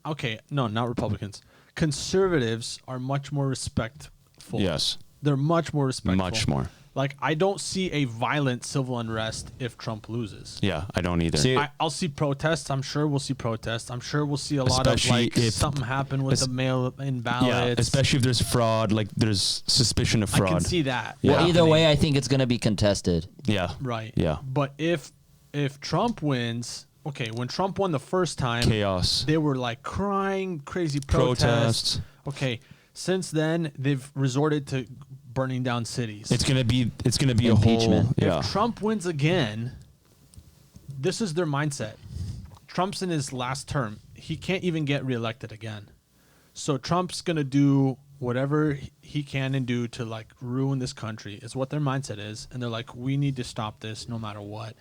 not Republicans. Conservatives are much more respectful. Yes. They're much more respectful. Much more. Like, I don't see a violent civil unrest if Trump loses. Yeah, I don't either. See, I'll see protests. I'm sure we'll see protests. I'm sure we'll see a lot of, Especially like, if- something happen with the mail-in ballots. yeah, especially if there's fraud, like there's suspicion of I fraud. can see that. Yeah. well, either happening. way, I think it's going to be contested. Yeah. Right. Yeah. But if Trump wins, okay, when Trump won the first time, Chaos. they were like crying, crazy protests. Okay, since then they've resorted to burning down cities. It's gonna be a whole Impeachment. yeah. If Trump wins again, this is their mindset. Trump's in his last term. He can't even get reelected again. So Trump's going to do whatever he can and do to like ruin this country is what their mindset is. And they're like, we need to stop this no matter what.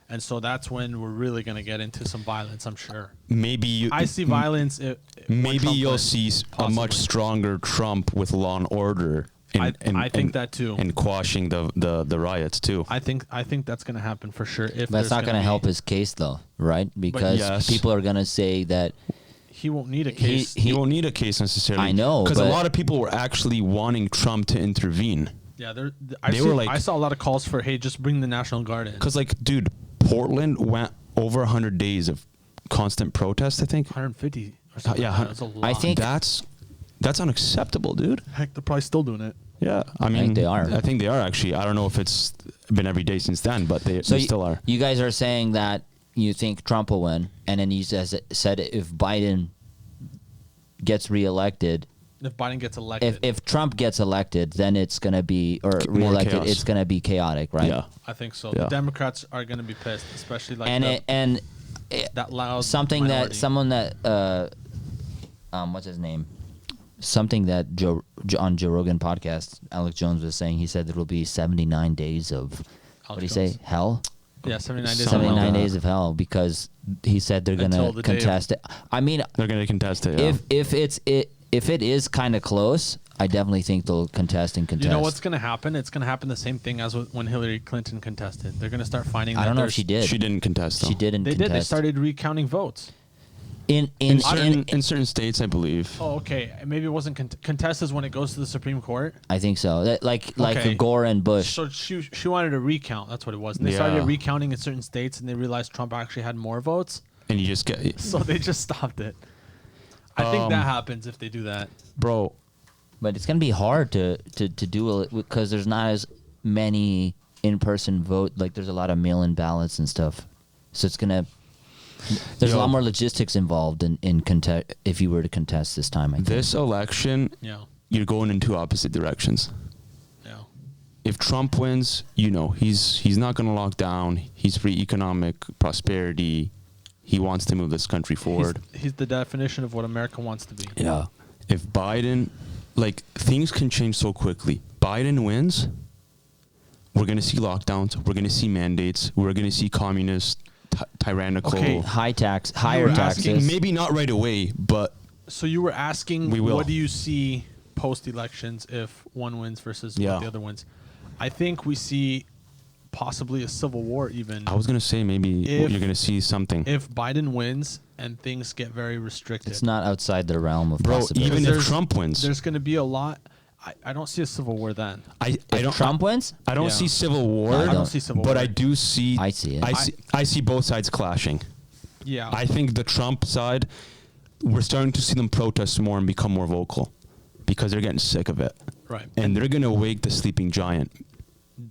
And so that's when we're really going to get into some violence, I'm sure. I see violence. When Maybe Trump you'll wins, see a much possibly. stronger Trump with law and order. I think that too. And quashing the riots too. I think that's going to happen for sure. If That's not going to help his case, though, right? Because yes. people are going to say that He won't need a case. He won't need a case necessarily. I know, because a but- lot of people were actually wanting Trump to intervene. Yeah, I saw a lot of calls for, hey, just bring the National Guard in. Because like, dude, Portland went over 100 days of constant protest. I think. 150 or something. yeah, That's a lot. I think- That's unacceptable, dude. Heck, they're probably still doing it. Yeah, I mean, think they are. I think they are actually. I don't know if it's been every day since then, but they still are. You guys are saying that you think Trump will win, and then you said if Biden gets reelected, If Biden gets elected, if Trump gets elected, then it's going to be, or More reelected, chaos. it's going to be chaotic, right? Yeah. I think so. Yeah. The Democrats are going to be pissed, especially like And that loud something minority. what's his name? Something that on Joe Rogan podcast, Alex Jones was saying. He said there will be 79 days of what do you say? Jones. Hell. Yeah, 79 days. Something of 79 like that. days of hell, because he said they're Until gonna the day of- contest it. I mean, They're going to contest it. Yeah. if it is kind of close, I definitely think they'll contest and contest. You know what's going to happen? It's going to happen the same thing as when Hillary Clinton contested. They're going to start finding. I that don't know if there's- she did. She didn't contest. Though. She didn't. They contest. did. They started recounting votes. in in certain states, I believe. Oh, okay. Maybe it wasn't contested when it goes to the Supreme Court. I think so. Like Okay. Gore and Bush. So she wanted a recount. That's what it was. And they Yeah. started recounting in certain states, and they realized Trump actually had more votes. And you just get, So they just stopped it. I think that happens if they do that. bro. But it's gonna be hard to do it because there's not as many in-person vote. Like there's a lot of mail-in ballots and stuff. So it's gonna. There's a lot more logistics involved in contest if you were to contest this time. I think. This election, Yeah. you're going in two opposite directions. Yeah. If Trump wins, he's not going to lock down. He's for economic prosperity. He wants to move this country forward. He's the definition of what America wants to be. Yeah. If Biden, like, things can change so quickly. Biden wins, we're going to see lockdowns. We're going to see mandates. We're going to see communist, tyrannical. Okay. higher were taxes. asking Maybe not right away, but So you were asking, We will. what do you see post-elections if one wins versus Yeah. what the other wins? I think we see possibly a civil war even. I was going to say maybe you're going to see something. If Biden wins and things get very restricted. It's not outside the realm of Bro, possibility. even if There's- Trump wins. There's going to be a lot. I don't see a civil war then. I don't. Trump wins? I don't Yeah. see civil war. I don't see civil but war. I do see. I see it. I see both sides clashing. Yeah. I think the Trump side, we're starting to see them protest more and become more vocal because they're getting sick of it. Right. And they're going to wake the sleeping giant.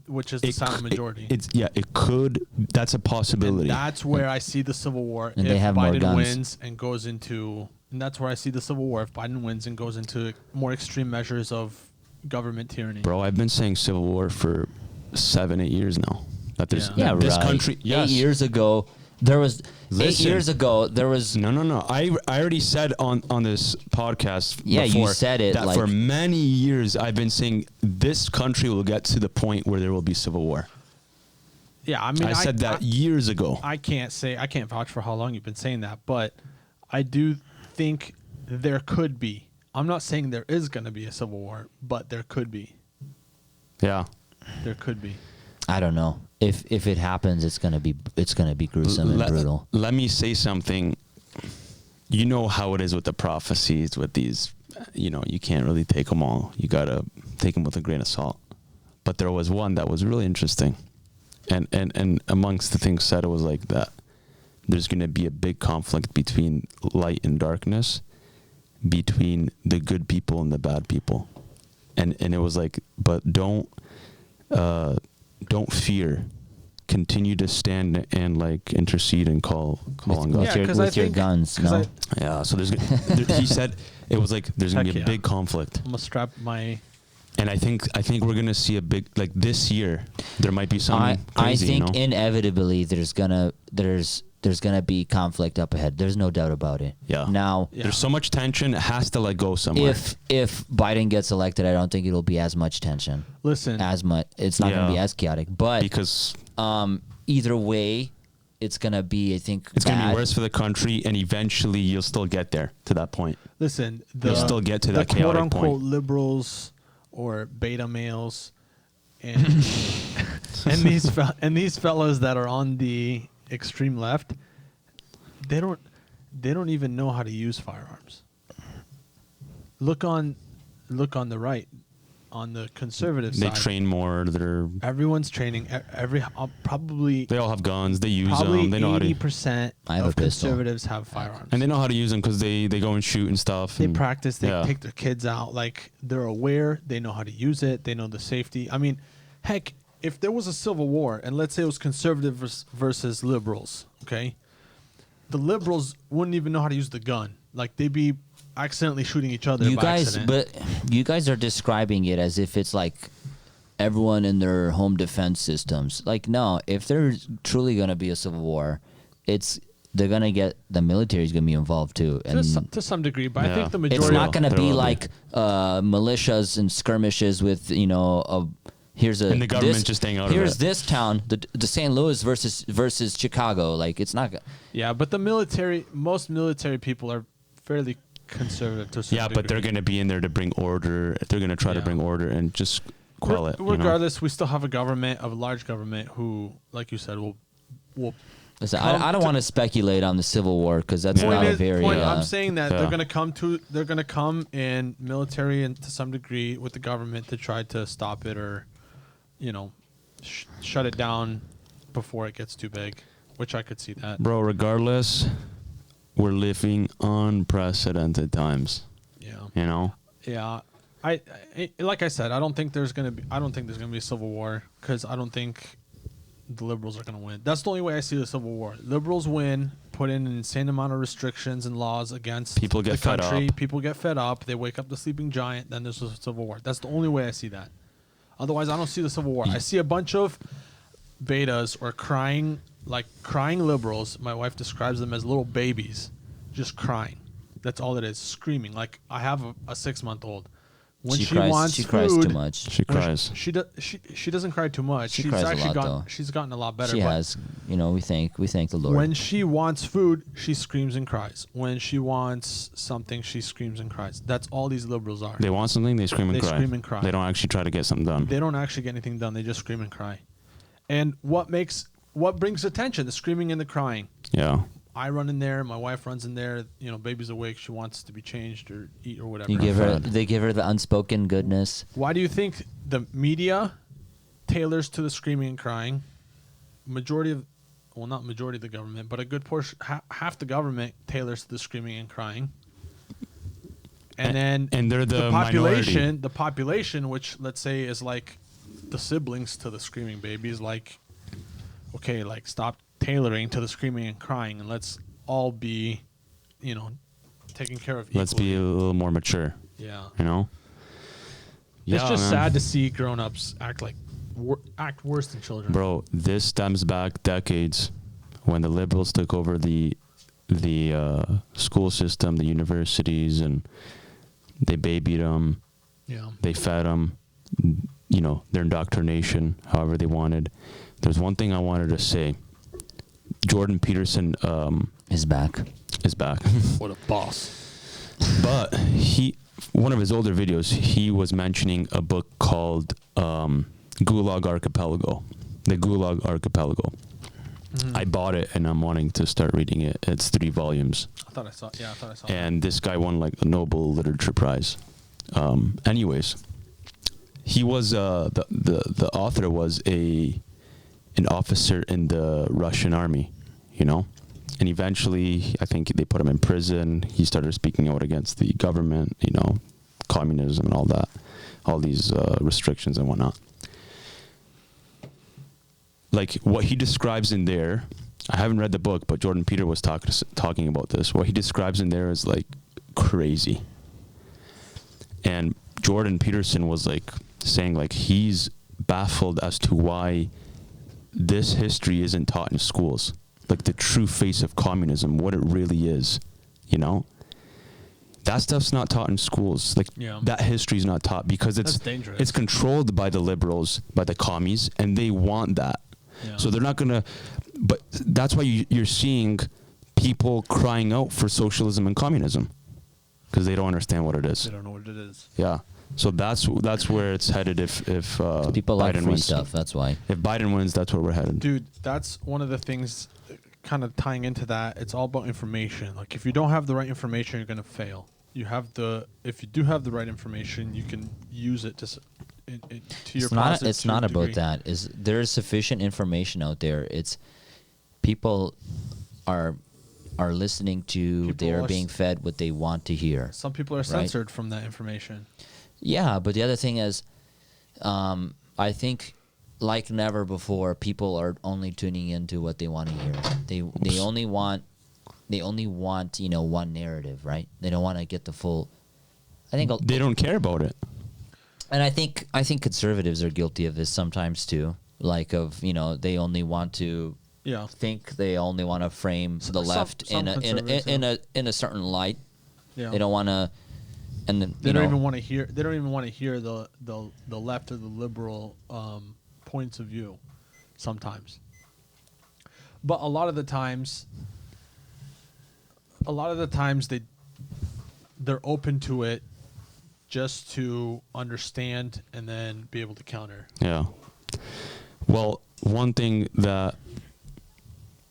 Which is the silent majority. It could. That's a possibility. And that's where I see the civil war And if they have more Biden guns. wins and goes into. And that's where I see the civil war if Biden wins and goes into more extreme measures of government tyranny. Bro, I've been saying civil war for 7-8 years now. That there's Yeah. that this right. country. Yes. 8 years ago, there was. 8 Listen. years ago, there was. No. I already said on this podcast. Yeah, you before said it, that like- for many years I've been saying this country will get to the point where there will be civil war. Yeah, I mean, I said that years ago. I can't vouch for how long you've been saying that, but I do think there could be. I'm not saying there is going to be a civil war, but there could be. Yeah. There could be. I don't know. If it happens, it's gonna be gruesome and brutal. Let me say something. You know how it is with the prophecies, with these, you can't really take them all. You got to take them with a grain of salt. But there was one that was really interesting. And amongst the things said, it was like that there's going to be a big conflict between light and darkness, between the good people and the bad people. And it was like, but don't fear. Continue to stand and like intercede and call on God. Yeah, 'cause I With your think- guns, 'cause no? Yeah, so he said it was like there's gonna Heck be a yeah. big conflict, I'm going to strap my... and I think we're gonna see a big, like this year there might be some I crazy. think inevitably there's gonna be conflict up ahead. There's no doubt about it. Yeah. Now, Yeah. There's so much tension, it has to like go somewhere. if Biden gets elected, I don't think it'll be as much tension. Listen, As much. It's not gonna be Yeah. as chaotic. But because either way, it's gonna be. I think it's gonna bad. be worse for the country, and eventually you'll still get there to that point. listen. You'll still get to that the chaotic quote-unquote point. liberals or beta males and and these fellas that are on the extreme left, they don't even know how to use firearms. Look on the right, on the conservative They side. train more. Everyone's training. Probably They all have guns. They use probably them. They know how to, 80% I have a of pistol. conservatives have firearms. and they know how to use them because they go and shoot and stuff. They and- practice. They yeah. take their kids out. Like they're aware. They know how to use it. They know the safety. I mean, heck, if there was a civil war and let's say it was conservative versus liberals, okay, the liberals wouldn't even know how to use the gun. Like they'd be accidentally shooting each other. You by guys, accident. but you guys are describing it as if it's like everyone in their home defense systems. Like, no, if there's truly going to be a civil war, they're going to get the military's going to be involved too. And to some degree, but I Yeah. think the It's it's majority. not going to There be will be. like militias and skirmishes with, here's a And the government this, just staying out of here's it. this town, the St. Louis versus Chicago. Like, it's not. Yeah, but most military people are fairly conservative to a certain Yeah, but they're degree. going to be in there to bring order. They're going to try to Yeah. bring order and just quell it. Regardless, we still have a large government who, like you said, will. Listen, Come I don't to- want to speculate on the Civil War because that's Yeah. not a Point is- very. I'm saying that Yeah. they're gonna come in military and to some degree with the government to try to stop it or, shut it down before it gets too big, which I could see that. Bro, regardless, we're living unprecedented times. Yeah. Yeah. I like I said, I don't think there's gonna be a civil war because I don't think the liberals are gonna win. That's the only way I see the civil war. Liberals win, put in an insane amount of restrictions and laws against People get the fed country. up. People get fed up. They wake up the sleeping giant. Then there's a civil war. That's the only way I see that. Otherwise, I don't see the civil war. I see a bunch of betas or crying liberals. My wife describes them as little babies, just crying. That's all it is, screaming. Like I have a 6-month-old. When she wants she food, cries too much. She cries. She doesn't cry too much. She She's cries a actually lot, though. she's gotten a lot better. She but has, we thank the Lord. when she wants food, she screams and cries. When she wants something, she screams and cries. That's all these liberals are. They want something, they scream and They cry. scream and cry. They don't actually try to get something done. They don't actually get anything done. They just scream and cry. And what brings attention? The screaming and the crying. Yeah. I run in there, my wife runs in there. You know, baby's awake. She wants to be changed or eat or whatever. They give her the unspoken goodness. Why do you think the media tailors to the screaming and crying? Not majority of the government, but a good portion, half the government tailors to the screaming and crying. And they're the population, minority. The population, which let's say is like the siblings to the screaming babies, like, okay, like stop tailoring to the screaming and crying, and let's all be, you know, taken care of equally. Let's be a little more mature. Yeah. You know? It's just sad to see grown-ups act worse than children. Bro, this stems back decades when the liberals took over the school system, the universities, and they babied them. Yeah. They fed them, you know, their indoctrination, however they wanted. There's one thing I wanted to say. Jordan Peterson is back. What a boss. But one of his older videos, he was mentioning a book called Gulag Archipelago. The Gulag Archipelago. Mm-hmm. I bought it and I'm wanting to start reading it. It's 3 volumes. I thought I saw and this guy won like a Nobel Literature Prize. Anyways, he was the author was an officer in the Russian army, you know, and eventually I think they put him in prison. He started speaking out against the government, you know, communism and all that, all these restrictions and whatnot. Like what he describes in there, I haven't read the book, but Jordan Peter was talking about this. What he describes in there is like crazy. And Jordan Peterson was like saying like he's baffled as to why this history isn't taught in schools. Like the true face of communism, what it really is, you know? That stuff's not taught in schools. Like that history is not taught because it's controlled by the liberals, by the commies, and they want that. Yeah. So they're not gonna. But that's why you're seeing people crying out for socialism and communism because they don't understand what it is. They don't know what it is. Yeah. So that's where it's headed. If people Biden like free wins stuff, that's why. If Biden wins, that's where we're headed. Dude, that's one of the things. Kind of tying into that, it's all about information. Like if you don't have the right information, you're gonna fail. If you do have the right information, you can use it to your positive. It's not about that. There is sufficient information out there. It's people are listening to. They're being fed what they want to hear. Some people are censored from that information. Yeah, but the other thing is, I think, like never before, people are only tuning into what they want to hear. They only want one narrative, right? They don't want to get the full. I think they don't care about it. And I think conservatives are guilty of this sometimes too. Like they only want to think, they only want to frame the left in a certain light. Yeah. They don't want to. And then, they don't even want to hear. They don't even want to hear the left or the liberal points of view, sometimes. But a lot of the times they're open to it just to understand and then be able to counter. Yeah. Well, one thing that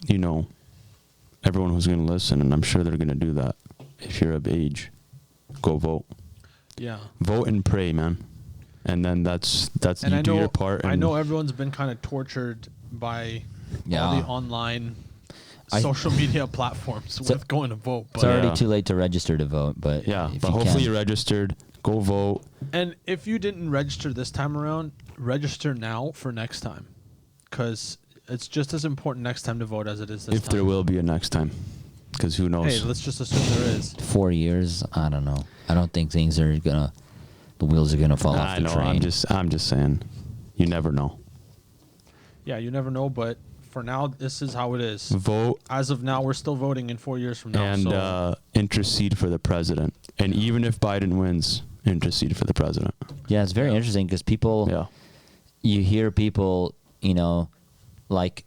everyone who's going to listen, and I'm sure they're going to do that. If you're of age, go vote. Yeah. Vote and pray, man. And then that's and you do your part. And I know everyone's been kind of tortured by all the online social media platforms with going to vote. But it's already too late to register to vote, but hopefully you're registered. Go vote. And if you didn't register this time around, register now for next time, because it's just as important next time to vote as it is this time. If there will be a next time, because who knows? Hey, let's just assume there is. 4 years, I don't know. I don't think the wheels are gonna fall off the train. I'm just saying, you never know. Yeah, you never know, but for now, this is how it is. Vote. As of now, we're still voting in 4 years from now. And intercede for the president. And even if Biden wins, intercede for the president. Yeah, it's very interesting because you hear people, like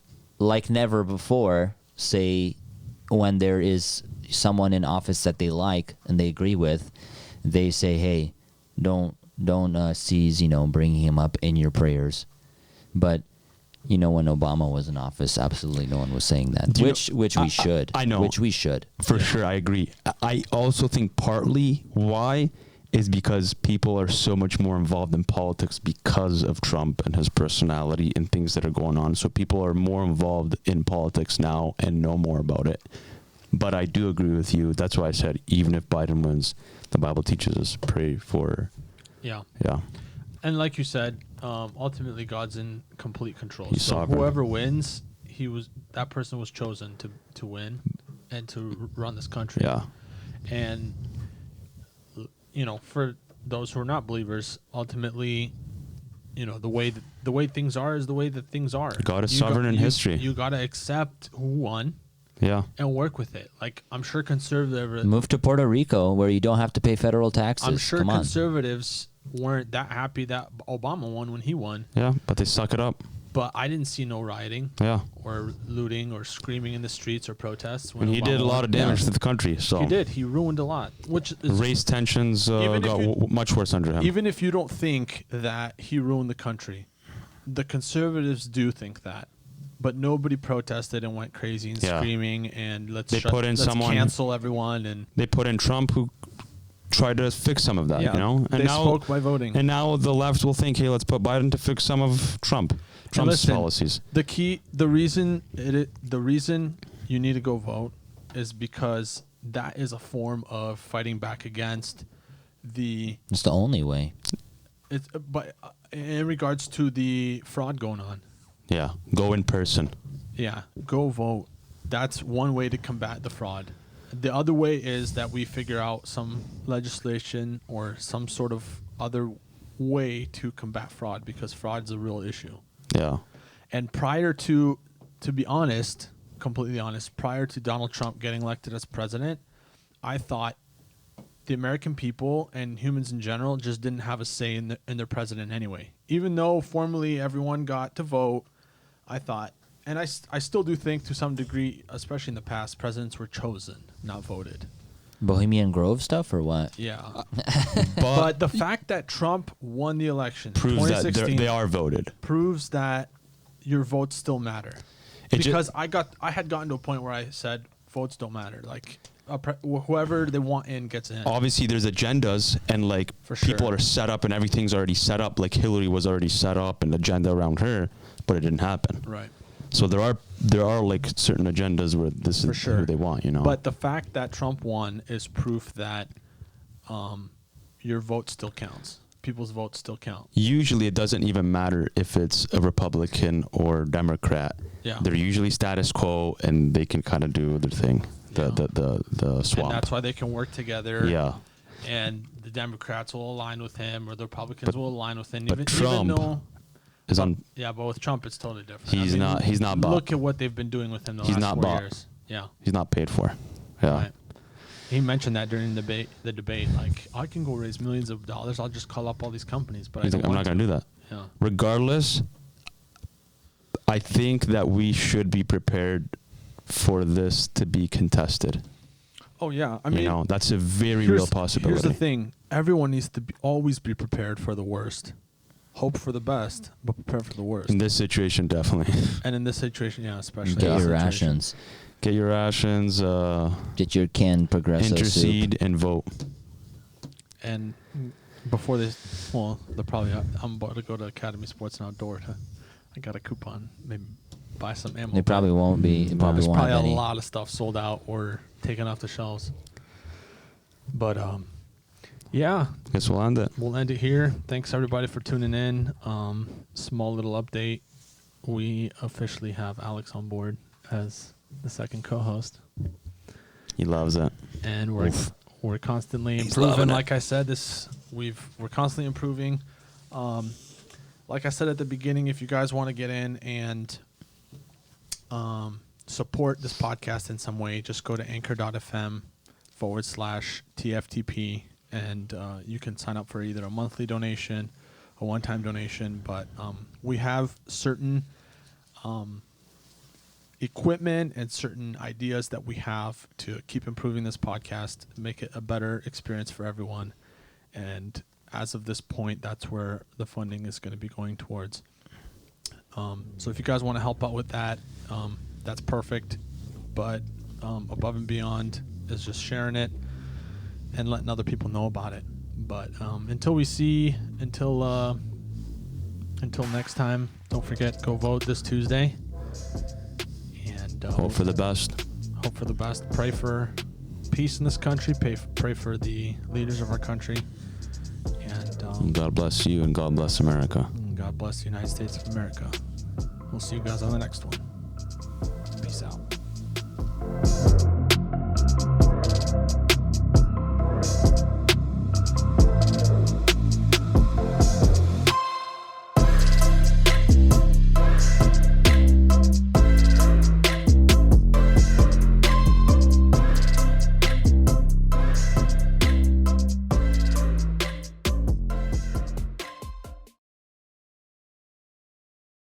never before say when there is someone in office that they like and they agree with, they say, hey, don't cease, bringing him up in your prayers. But You know, when Obama was in office, absolutely no one was saying that. Which we should. I know. Which we should. For sure, I agree. I also think partly why is because people are so much more involved in politics because of Trump and his personality and things that are going on. So people are more involved in politics now and know more about it. But I do agree with you. That's why I said even if Biden wins, the Bible teaches us pray for. Yeah. Yeah. And like you said, ultimately God's in complete control. He's so sovereign. whoever wins, that person was chosen to win and to run this country. Yeah. And you know, for those who are not believers, ultimately, you know, the way things are is the way that things are. God is sovereign in history. You got to accept who won. Yeah. And work with it. Like, I'm sure conservative. Move to Puerto Rico where you don't have to pay federal taxes. I'm sure Come on. conservatives weren't that happy that Obama won when he won. Yeah, but they suck it up. But I didn't see no rioting. Yeah. Or looting or screaming in the streets or protests. And he Obama did a lot of damage to the country. So He did. He ruined a lot. Which is, race tensions got much worse under him. even if you don't think that he ruined the country, the conservatives do think that. But nobody protested and went crazy and screaming and let's cancel everyone. And they put in Trump, who tried to fix some of that. Yeah, you know, and they spoke by voting. And now the left will think, hey, let's put Biden to fix some of Trump's policies. The reason you need to go vote is because that is a form of fighting back against the. It's the only way. But in regards to the fraud going on. Yeah, go in person. Yeah, go vote. That's one way to combat the fraud. The other way is that we figure out some legislation or some sort of other way to combat fraud, because fraud is a real issue. Yeah. And prior to be honest, completely honest, prior to Donald Trump getting elected as president, I thought the American people and humans in general just didn't have a say in their president anyway. Even though formally everyone got to vote, I thought, and I still do think to some degree, especially in the past, presidents were chosen, not voted. Bohemian Grove stuff or what? Yeah. But the fact that Trump won the election proves that they are voted. Proves that your votes still matter. Because I had gotten to a point where I said votes don't matter. Like whoever they want in gets in. Obviously, there's agendas, and like people are set up, and everything's already set up. Like Hillary was already set up, an agenda around her, but it didn't happen. Right. So there are like certain agendas where this is who they want, you know. But the fact that Trump won is proof that your vote still counts. People's votes still count. Usually, it doesn't even matter if it's a Republican or Democrat. Yeah. They're usually status quo, and they can kind of do their thing. The swamp. And that's why they can work together. Yeah. And the Democrats will align with him, or the Republicans will align with him. But Trump is on. Yeah, but with Trump, it's totally different. He's not bought. Look at what they've been doing with him the last 4 years. Yeah. He's not paid for. Yeah. Right. He mentioned that during the debate. Like, I can go raise millions of dollars. I'll just call up all these companies, but I'm not going to do that. Yeah. Regardless, I think that we should be prepared for this to be contested. Oh yeah, I mean, you know, that's a very real possibility. Here's the thing: everyone needs to always be prepared for the worst. Hope for the best, but prepare for the worst. In this situation, definitely. And in this situation, yeah, especially. Get your rations. Get your rations. Get your canned Progresso intercede soup. And vote. And before this, well, they're probably. I'm about to go to Academy Sports and Outdoor. I got a coupon. Maybe buy some ammo. They probably won't be. They probably there's won't probably have any. A lot of stuff sold out or taken off the shelves. But yeah. Guess we'll end it. We'll end it here. Thanks everybody for tuning in. Small little update. We officially have Alex on board as the second co-host. He loves it. And we're constantly improving. Like I said, we're constantly improving. Like I said at the beginning, if you guys want to get in and support this podcast in some way, just go to anchor.fm/TFTP and you can sign up for either a monthly donation, a one-time donation. But we have certain equipment and certain ideas that we have to keep improving this podcast, make it a better experience for everyone. And as of this point, that's where the funding is going to be going towards. So if you guys want to help out with that, that's perfect. But above and beyond is just sharing it and letting other people know about it. But until next time, don't forget, go vote this Tuesday. And Hope for the best. Hope for the best. Pray for peace in this country. Pray for the leaders of our country. And God bless you and God bless America. God bless the United States of America. We'll see you guys on the next one. Peace out.